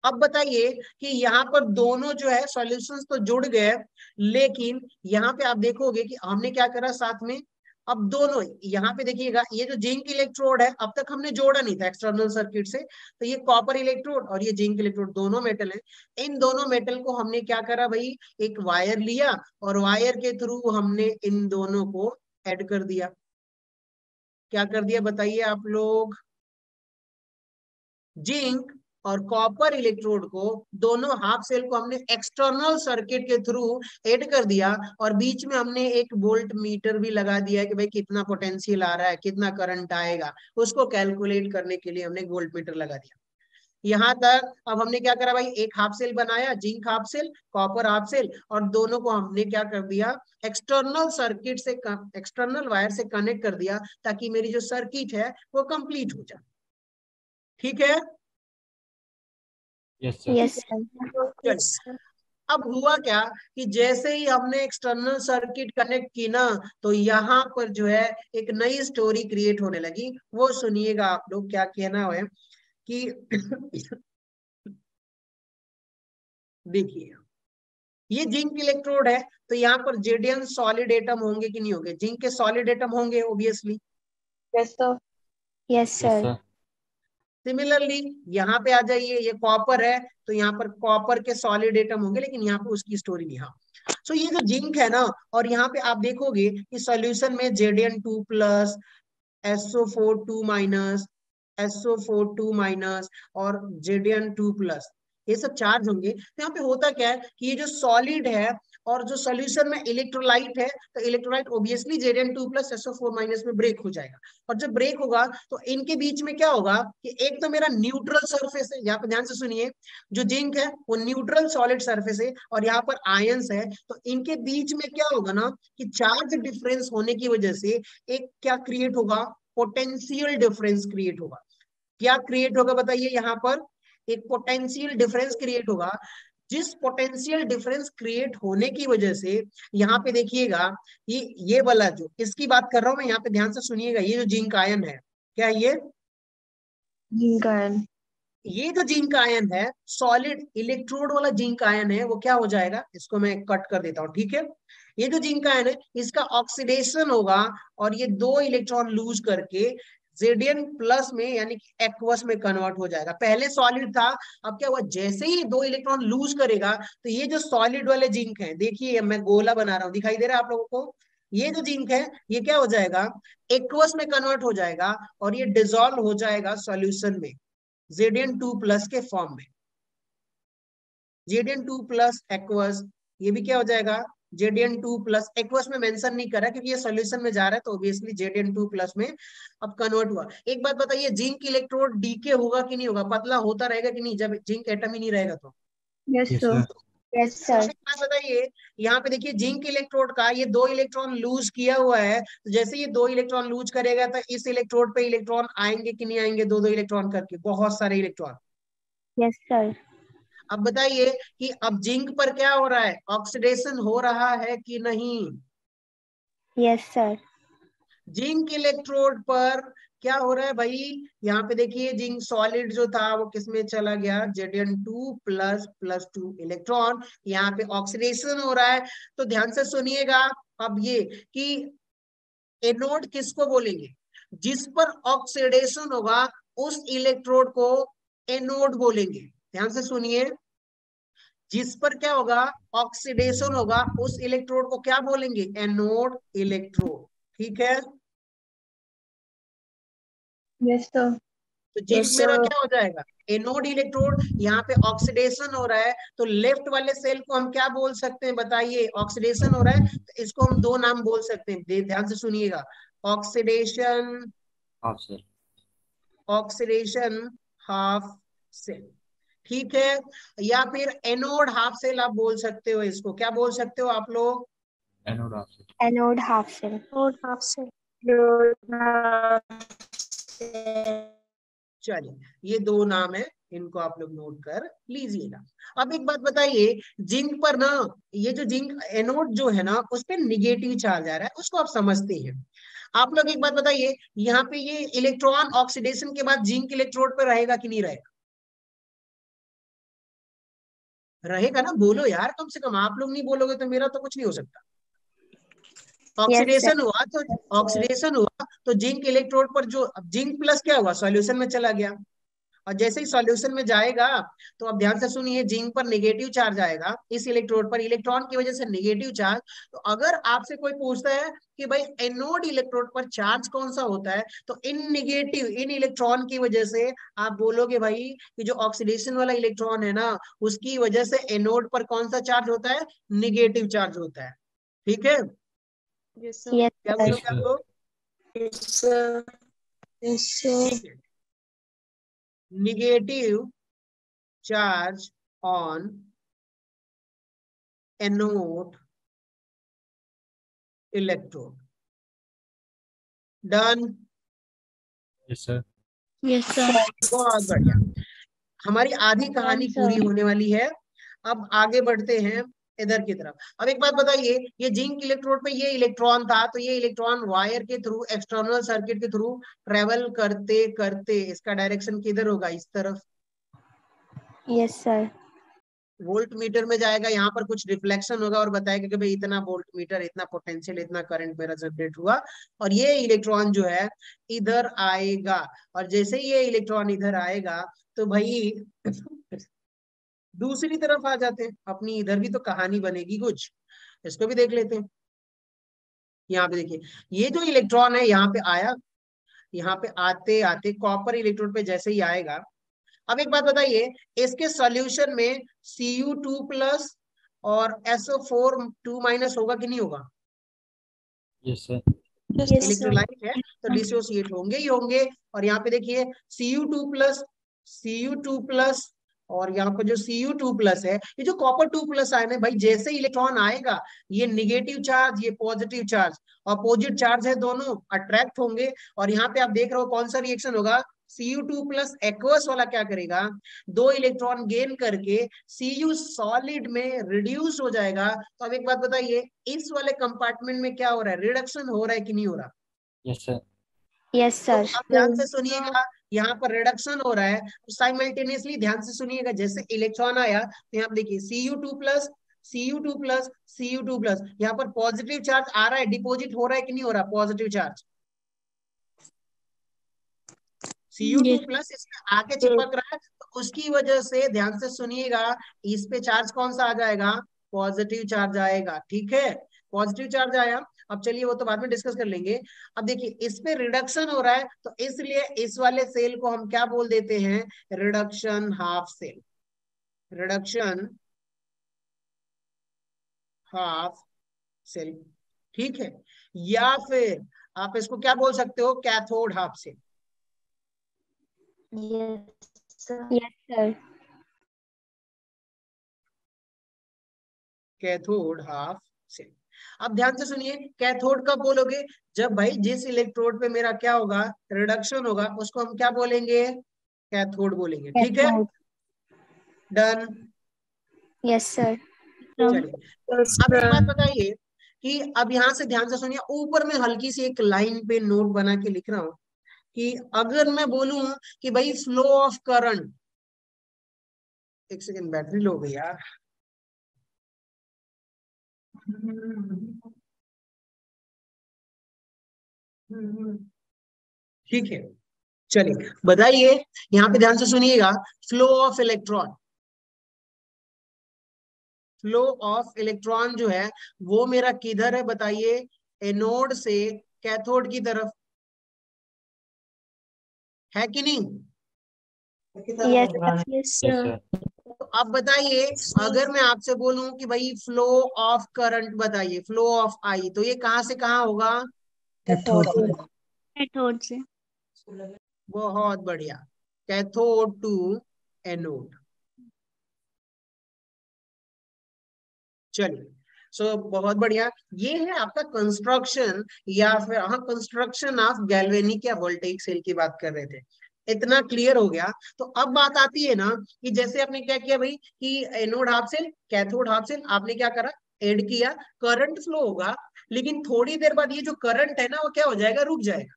अब बताइए कि यहाँ पर दोनों जो है सॉल्यूशंस तो जुड़ गए, लेकिन यहाँ पे आप देखोगे कि हमने क्या करा साथ में, अब दोनों यहाँ पे देखिएगा, ये जो जिंक इलेक्ट्रोड है अब तक हमने जोड़ा नहीं था एक्सटर्नल सर्किट से, तो ये कॉपर इलेक्ट्रोड और ये जिंक इलेक्ट्रोड दोनों मेटल है। इन दोनों मेटल को हमने क्या करा भाई, एक वायर लिया और वायर के थ्रू हमने इन दोनों को ऐड कर दिया। क्या कर दिया बताइए आप लोग? जिंक और कॉपर इलेक्ट्रोड को, दोनों हाफ सेल को हमने एक्सटर्नल सर्किट के थ्रू ऐड कर दिया और बीच में हमने एक वोल्ट मीटर भी लगा दिया कि भाई कितना पोटेंशियल आ रहा है, कितना करंट आएगा, उसको कैलकुलेट करने के लिए हमने वोल्ट मीटर लगा दिया। यहाँ तक अब हमने क्या करा भाई, एक हाफ सेल बनाया, zinc half cell, copper half cell, और दोनों को हमने क्या कर दिया, एक्सटर्नल सर्किट से, एक्सटर्नल वायर से कनेक्ट कर दिया ताकि मेरी जो सर्किट है वो कंप्लीट हो जाए। ठीक है? Yes sir. अब हुआ क्या कि जैसे ही हमने एक्सटर्नल सर्किट कनेक्ट की ना, तो यहाँ पर जो है एक नई स्टोरी क्रिएट होने लगी। वो सुनिएगा आप लोग क्या कहना है कि देखिए ये जिंक इलेक्ट्रोड है, तो यहाँ पर जेडियन सॉलिड एटम होंगे कि नहीं होंगे? जिंक के सॉलिड एटम होंगे obviously. Yes sir. Yes sir. Similarly यहाँ पे आ जाइए, ये कॉपर है तो यहाँ पर कॉपर के सॉलिड एटम होंगे, लेकिन यहाँ पे उसकी स्टोरी नहीं। हाँ, सो ये जो जिंक है ना, और यहाँ पे आप देखोगे कि सॉल्यूशन में Zn2+, SO4 2-, SO4 2- और Zn2+, ये सब चार्ज होंगे। तो यहाँ पे होता क्या है कि ये जो सॉलिड है और जो सॉल्यूशन में इलेक्ट्रोलाइट है, तो इलेक्ट्रोलाइट ऑब्वियसली Zn2+, SO4- में ब्रेक हो जाएगा। और जब ब्रेक होगा तो इनके बीच में क्या होगा कि एक तो मेरा न्यूट्रल सरफेस है, यहाँ पे ध्यान से सुनिए, जो जिंक है वो न्यूट्रल सॉलिड सरफेस है और यहाँ पर आयंस है, तो इनके बीच में क्या होगा ना कि चार्ज डिफरेंस होने की वजह से एक क्या क्रिएट होगा, पोटेंशियल डिफरेंस क्रिएट होगा। क्या क्रिएट होगा बताइए? यहाँ पर एक पोटेंशियल डिफरेंस क्रिएट होगा। जिस पोटेंशियल डिफरेंस क्रिएट होने की वजह से यहाँ पे देखिएगा, ये वाला जो इसकी बात कर रहा हूं मैं, यहाँ पे ध्यान से सुनिएगा, ये जो जिंक आयन है, क्या ये जिंक आयन, ये जो जिंक आयन है, सॉलिड इलेक्ट्रोड वाला जिंक आयन है, वो क्या हो जाएगा, इसको मैं कट कर देता हूँ। ठीक है, ये जो जिंक आयन है इसका ऑक्सीडेशन होगा और ये 2 इलेक्ट्रॉन लूज करके Zn+ में यानी कि एक्वस में कन्वर्ट हो जाएगा। पहले सॉलिड था, अब क्या हुआ, जैसे ही 2 इलेक्ट्रॉन लूज करेगा तो ये जो सॉलिड वाले जिंक है, देखिए मैं गोला बना रहा हूँ, दिखाई दे रहा है आप लोगों को? ये जो जिंक है ये क्या हो जाएगा, एक्वस में कन्वर्ट हो जाएगा और ये डिसॉल्व हो जाएगा सॉल्यूशन में Zn2+ के फॉर्म में। Zn2+ एक्वस, ये भी क्या हो जाएगा, Zn2+ एक्वस में मेंशन नहीं करा क्योंकि ये सॉल्यूशन में जा रहा है, तो ऑब्वियसली Zn2+ में अब कन्वर्ट हुआ। एक बात बताइए, जिंक इलेक्ट्रोड डीके होगा कि नहीं होगा, पतला होता रहेगा कि नहीं, जब जिंक एटम ही नहीं रहेगा तो? Yes sir. Yes sir. बात बताइए, यहाँ पे देखिए जिंक इलेक्ट्रोड का ये 2 इलेक्ट्रॉन लूज किया हुआ है, तो जैसे ये 2 इलेक्ट्रॉन लूज करेगा तो इस इलेक्ट्रोड पे इलेक्ट्रॉन आएंगे कि नहीं आएंगे, 2 इलेक्ट्रॉन करके, बहुत सारे इलेक्ट्रॉन। Yes sir. अब बताइए कि अब जिंक पर क्या हो रहा है, ऑक्सीडेशन हो रहा है कि नहीं? Yes sir. जिंक इलेक्ट्रोड पर क्या हो रहा है भाई, यहाँ पे देखिए जिंक सॉलिड जो था वो किसमें चला गया, Zn2 प्लस 2 इलेक्ट्रॉन, यहाँ पे ऑक्सीडेशन हो रहा है। तो ध्यान से सुनिएगा अब ये कि एनोड किसको बोलेंगे, जिस पर ऑक्सीडेशन होगा उस इलेक्ट्रोड को एनोड बोलेंगे। ध्यान से सुनिए, जिस पर क्या होगा, ऑक्सीडेशन होगा, उस इलेक्ट्रोड को क्या बोलेंगे, एनोड इलेक्ट्रोड। ठीक है, Yes, sir. तो जिंक मेरा क्या हो जाएगा, एनोड इलेक्ट्रोड। यहाँ पे ऑक्सीडेशन हो रहा है, तो लेफ्ट वाले सेल को हम क्या बोल सकते हैं बताइए, ऑक्सीडेशन हो रहा है तो इसको हम दो नाम बोल सकते हैं, ध्यान से सुनिएगा, oxidation, half cell. Oxidation half cell. ठीक है, या फिर एनोड हाफ सेल आप बोल सकते हो, इसको क्या बोल सकते हो आप लोग, anode half cell. Anode half cell. Anode half cell. चलिए ये दो नाम है, इनको आप लोग नोट कर लीजिएगा। अब एक बात बताइए, जिंक पर ना, ये जो जिंक एनोड जो है ना उस पर निगेटिव चार्ज आ रहा है, उसको आप समझते हैं। आप लोग एक बात बताइए, यहाँ पे ये इलेक्ट्रॉन ऑक्सीडेशन के बाद जिंक इलेक्ट्रोड पर रहेगा कि नहीं रहेगा, रहेगा ना, बोलो यार, कम से कम आप लोग नहीं बोलोगे तो मेरा तो कुछ नहीं हो सकता। ऑक्सीडेशन हुआ तो, ऑक्सीडेशन हुआ तो जिंक इलेक्ट्रोड पर जो जिंक प्लस क्या हुआ, सॉल्यूशन में चला गया, और जैसे ही सॉल्यूशन में जाएगा तो अब ध्यान से सुनिए, जिंक पर नेगेटिव चार्ज आएगा, इस इलेक्ट्रोड पर इलेक्ट्रॉन की वजह से नेगेटिव चार्ज। तो अगर आपसे कोई पूछता है कि भाई एनोड इलेक्ट्रोड पर चार्ज कौन सा होता है, तो इन नेगेटिव, इन इलेक्ट्रॉन की वजह से आप बोलोगे भाई कि जो ऑक्सीडेशन वाला इलेक्ट्रॉन है ना उसकी वजह से एनोड पर कौन सा चार्ज होता है, निगेटिव चार्ज होता है। ठीक है, Yes, क्या sir. बोलोगे आप लोग, Yes, sir. Yes, sir. ठीक है, negative charge on anode electrode. Done. Yes sir. Yes, sir. बहुत बढ़िया, हमारी आधी कहानी Done, sir. पूरी होने वाली है। अब आगे बढ़ते हैं इधर की तरफ। अब एक बात बताइए, ये जिंक इलेक्ट्रोड पे ये इलेक्ट्रॉन था, तो ये इलेक्ट्रॉन वायर के थ्रू, एक्सटर्नल सर्किट के थ्रू ट्रेवल करते करते इसका डायरेक्शन किधर होगा, इस तरफ, Yes, sir. वोल्ट मीटर में जाएगा, यहाँ पर कुछ रिफ्लेक्शन होगा और बताएगा कि भाई इतना वोल्ट मीटर, इतना पोटेंशियल, इतना करंट मेरा जनरेट हुआ, और ये इलेक्ट्रॉन जो है इधर आएगा। और जैसे ही ये इलेक्ट्रॉन इधर आएगा तो भाई दूसरी तरफ आ जाते हैं, अपनी इधर भी तो कहानी बनेगी कुछ, इसको भी देख लेते हैं। यहाँ पे देखिए, ये जो इलेक्ट्रॉन है यहाँ पे आया, यहाँ पे आते आते कॉपर इलेक्ट्रोड पे जैसे ही आएगा, अब एक बात बताइए, इसके सॉल्यूशन में Cu2 प्लस और SO4 2 माइनस होगा कि नहीं होगा, yes sir. Yes, sir. Electrolyte है तो डिसोसिएट होंगे ही होंगे। और यहाँ पे देखिए Cu2 प्लस और यहाँ पर जो Cu2 प्लस है, ये जो कॉपर 2 प्लस आयन है भाई, जैसे इलेक्ट्रॉन आएगा ये निगेटिव चार्ज, ये पॉजिटिव चार्ज, अपोजिट चार्ज है, दोनों अट्रैक्ट होंगे। और यहाँ पे आप देख रहे हो कौन सा रिएक्शन होगा, Cu2 प्लस एक्वस वाला क्या करेगा, दो इलेक्ट्रॉन गेन करके Cu सॉलिड में रिड्यूस हो जाएगा। तो अब एक बात बताइए, इस वाले कंपार्टमेंट में क्या हो रहा है, रिडक्शन हो रहा है कि नहीं हो रहा, यस सर। Yes, तो sir. अब ध्यान से सुनिएगा, यहाँ पर रिडक्शन हो रहा है, साइमल्टेनियसली ध्यान से सुनिएगा, जैसे इलेक्ट्रॉन आया तो यहाँ पे देखिए Cu2 plus, Cu2 plus, Cu2 plus, यहाँ पर पॉजिटिव चार्ज आ रहा है, डिपोजिट हो रहा है कि नहीं हो रहा, पॉजिटिव चार्ज Cu2 प्लस इसमें आके चिपक रहा है, तो उसकी वजह से ध्यान से सुनिएगा, इस पे चार्ज कौन सा आ जाएगा, पॉजिटिव चार्ज आएगा। ठीक है, पॉजिटिव चार्ज आया। अब चलिए वो तो बाद में डिस्कस कर लेंगे। अब देखिए इस पे रिडक्शन हो रहा है, तो इसलिए इस वाले सेल को हम क्या बोल देते हैं, reduction half cell, reduction half cell. ठीक है, या फिर आप इसको क्या बोल सकते हो, cathode half cell, Yes, sir. Yes, sir. Cathode half cell. अब ध्यान से सुनिए, कैथोड कब बोलोगे, जब भाई जिस इलेक्ट्रोड पे मेरा क्या होगा, रिडक्शन होगा, उसको हम क्या बोलेंगे, कैथोड बोलेंगे। ठीक है, Cathode. डन। Yes, sir. चलिए अब एक बात बताइए कि अब यहाँ से ध्यान से सुनिए, ऊपर में हल्की सी एक लाइन पे नोट बना के लिख रहा हूँ कि अगर मैं बोलूं कि भाई फ्लो ऑफ करंट, एक सेकेंड बैटरी लो गई यार। ठीक है, चलिए बताइए, यहां पे ध्यान से सुनिएगा। Flow of electron, flow of electron जो है वो मेरा किधर है बताइए, एनोड से कैथोड की तरफ, है कि नहीं? Yes, Yes, Yes, sir. sir. तो अब बताइए, अगर मैं आपसे बोलूं कि भाई फ्लो ऑफ करंट बताइए, फ्लो ऑफ आई, तो ये कहां से कहां होगा? कैथोड Cathode से. बहुत बढ़िया, कैथोड टू एनोड। चलिए, सो बहुत बढ़िया, ये है आपका कंस्ट्रक्शन, या फिर हाँ कंस्ट्रक्शन ऑफ गैल्वेनिक या वोल्टेइक सेल की बात कर रहे थे। इतना क्लियर हो गया। तो अब बात आती है ना कि जैसे आपने क्या किया भाई कि anode half cell cathode half cell आपने क्या करा, ऐड किया, करंट फ्लो होगा, लेकिन थोड़ी देर बाद ये जो करंट है ना वो क्या हो जाएगा, रुक जाएगा।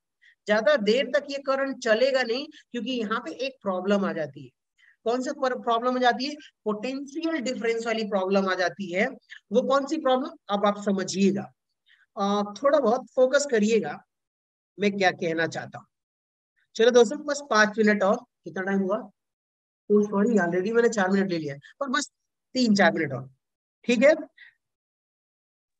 ज्यादा देर तक ये करंट चलेगा नहीं, क्योंकि यहाँ पे एक प्रॉब्लम आ जाती है। कौन सी प्रॉब्लम आ जाती है? पोटेंशियल डिफरेंस वाली प्रॉब्लम आ जाती है। वो कौन सी प्रॉब्लम, अब आप समझिएगा, थोड़ा बहुत फोकस करिएगा मैं क्या कहना चाहता हूँ। चलो दोस्तों, बस 5 मिनट और, कितना टाइम हुआ? तो सॉरी, ऑलरेडी मैंने 4 मिनट ले लिया है, पर बस 3-4 मिनट और, ठीक है?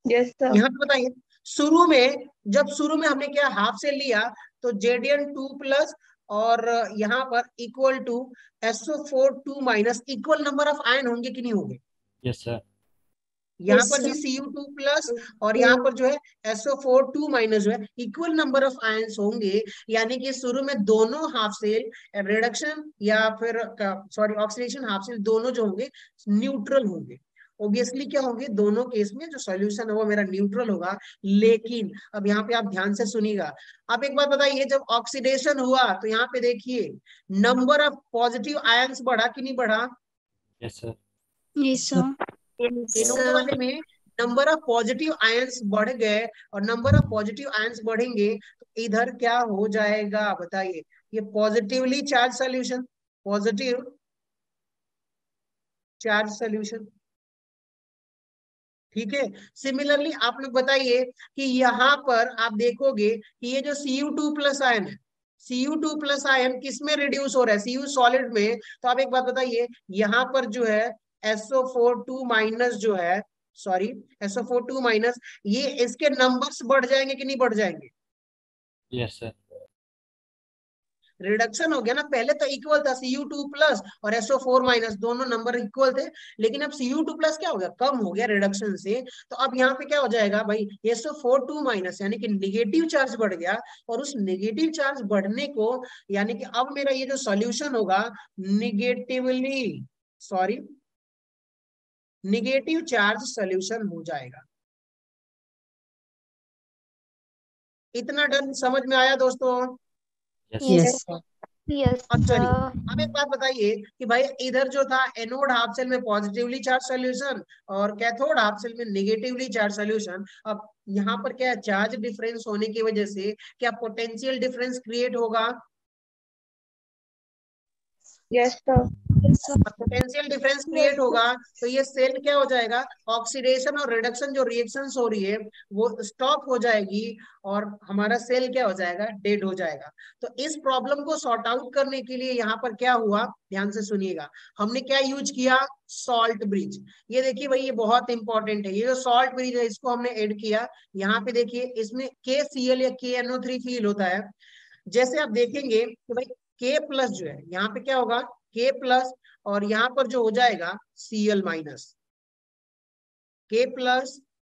yes, sir. यहाँ पे बताइए, शुरू में जब शुरू में हमने क्या हाफ से लिया, तो Zn2+ और यहाँ पर equal to SO4 2- equal number of ion होंगे कि नहीं होंगे? Yes, sir. यहाँ Yes, पर भी sir. Cu2+ और यहाँ पर जो है SO4 2- जो है इक्वल नंबर ऑफ आयंस होंगे। यानी कि शुरू में दोनों हाफ सेल रिडक्शन या फिर सॉरी ऑक्सीडेशन हाफ सेल दोनों जो होंगे न्यूट्रल होंगे। ऑब्वियसली क्या होंगे, दोनों केस में जो सॉल्यूशन है वो मेरा न्यूट्रल होगा। लेकिन अब यहाँ पे आप ध्यान से सुनिएगा, आप एक बात बताइए, जब ऑक्सीडेशन हुआ तो यहाँ पे देखिए नंबर ऑफ पॉजिटिव आयंस बढ़ा कि नहीं बढ़ा? Yes, sir. Yes, sir. Anode वाले में नंबर ऑफ पॉजिटिव आयंस बढ़ गए, और नंबर ऑफ पॉजिटिव आयंस बढ़ेंगे तो इधर क्या हो जाएगा बताइए, ये positively charge solution, positive charge solution. ठीक है, सिमिलरली आप लोग बताइए कि यहाँ पर आप देखोगे कि ये जो Cu2+ आयन है, Cu2+ आयन किस में रिड्यूस हो रहा है? Cu सॉलिड में। तो आप एक बात बताइए, यहाँ पर जो है SO4 2- जो है, सॉरी SO4 2-, ये इसके नंबर्स बढ़ जाएंगे कि नहीं बढ़ जाएंगे? Yes, sir. रिडक्शन हो गया ना, पहले तो इक्वल था Cu2+ और SO4- दोनों नंबर इक्वल थे, लेकिन अब Cu2+ क्या हो गया, कम हो गया रिडक्शन से। तो अब यहाँ पे क्या हो जाएगा भाई, SO4 2- यानी कि निगेटिव चार्ज बढ़ गया, और उस निगेटिव चार्ज बढ़ने को, यानी कि अब मेरा ये जो सॉल्यूशन होगा negatively, sorry negative charge solution हो जाएगा। इतना डर समझ में आया दोस्तों? Yes, Yes, yes sir. Yes, अब चलिए, sir. अब एक बात बताइए कि भाई इधर जो था एनोड हाफ सेल में पॉजिटिवली चार्ज सॉल्यूशन और कैथोड हाफ सेल में नेगेटिवली चार्ज सॉल्यूशन। अब यहाँ पर क्या है, चार्ज डिफरेंस होने की वजह से क्या पोटेंशियल डिफरेंस क्रिएट होगा? Yes, sir. Potential difference create होगा, तो ये सेल क्या हो जाएगा, ऑक्सीडेशन और रिडक्शन जो रिएक्शंस हो रही है वो स्टॉप हो जाएगी, और हमारा सेल क्या हो जाएगा, डेड हो जाएगा। तो इस प्रॉब्लम को सॉर्ट आउट करने के लिए यहाँ पर क्या हुआ, ध्यान से सुनिएगा, हमने क्या यूज किया, सॉल्ट ब्रिज। ये देखिए भाई, ये बहुत इंपॉर्टेंट है, ये जो सॉल्ट ब्रिज है इसको हमने ऐड किया। यहाँ पे देखिए इसमें KCl या KNO3 फील होता है। जैसे आप देखेंगे कि भाई K+ जो है यहाँ पे क्या होगा, K+, और यहाँ पर जो हो जाएगा Cl-, K+,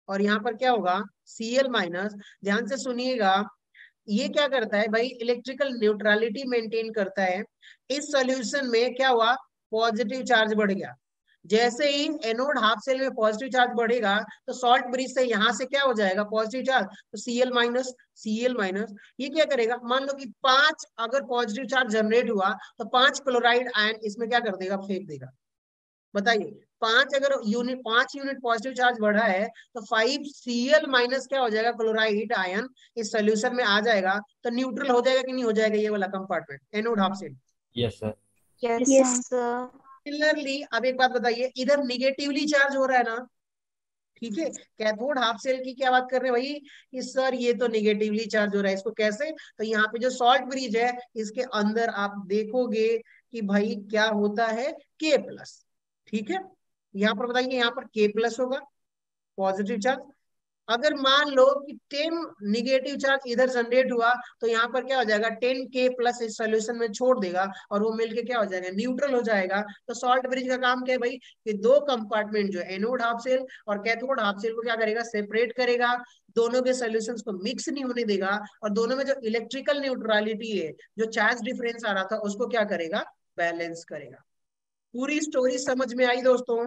और यहाँ पर क्या होगा Cl-। ध्यान से सुनिएगा, ये क्या करता है भाई, इलेक्ट्रिकल न्यूट्रलिटी मेंटेन करता है। इस सॉल्यूशन में क्या हुआ, पॉजिटिव चार्ज बढ़ गया। जैसे ही एनोड हाफ सेल में पॉजिटिव चार्ज बढ़ेगा, तो सॉल्ट ब्रिज से यहाँ से क्या हो जाएगा, पॉजिटिव चार्ज, तो Cl-, ये क्या करेगा, मान लो कि 5 अगर पॉजिटिव चार्ज जनरेट हुआ, तो 5 क्लोराइड आयन इसमें क्या कर देगा, फेंक देगा। बताइए 5 यूनिट पॉजिटिव चार्ज बढ़ा है तो 5Cl माइनस क्या हो जाएगा, क्लोराइड आयन इस सोल्यूशन में आ जाएगा, तो न्यूट्रल हो जाएगा कि नहीं हो जाएगा ये वाला compartment, anode half cell. Yes, sir. Yes, sir. Similarly अब एक बात बताइए, इधर निगेटिवली चार्ज हो रहा है ना, ठीक है, कैथोड हाफ सेल की क्या बात कर रहे हैं भाई कि सर ये तो निगेटिवली चार्ज हो रहा है, इसको कैसे, तो यहाँ पे जो सॉल्ट ब्रिज है इसके अंदर आप देखोगे कि भाई क्या होता है K+, ठीक है। यहाँ पर बताइए, यहाँ पर K+ होगा पॉजिटिव चार्ज। अगर मान लो कि 10 निगेटिव चार्ज इधर जनरेट हुआ तो यहाँ पर क्या हो जाएगा, 10K+ इस सोल्यूशन में छोड़ देगा और वो मिलके क्या हो जाएगा, न्यूट्रल हो जाएगा। तो सॉल्ट ब्रिज का काम क्या है भाई कि दो कंपार्टमेंट जो एनोड हाफ सेल और कैथोड हाफ सेल को क्या करेगा, सेपरेट करेगा, दोनों के सोल्यूशंस को मिक्स नहीं होने देगा, और दोनों में जो इलेक्ट्रिकल न्यूट्रलिटी है, जो चार्ज डिफरेंस आ रहा था, उसको क्या करेगा, बैलेंस करेगा। पूरी स्टोरी समझ में आई दोस्तों?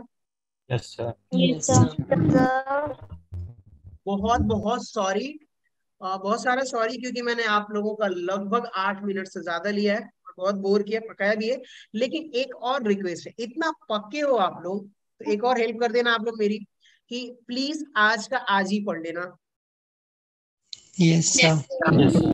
Yes, sir. Yes, Sir. sir. बहुत बहुत सॉरी, बहुत सारा सॉरी, क्योंकि मैंने आप लोगों का लगभग 8 मिनट से ज्यादा लिया है और बहुत बोर किया, पकाया भी है। लेकिन एक और रिक्वेस्ट है, इतना पक्के हो आप लोग तो एक और हेल्प कर देना आप लोग मेरी, कि प्लीज आज का आज ही पढ़ लेना। Yes, sir. Yes, sir.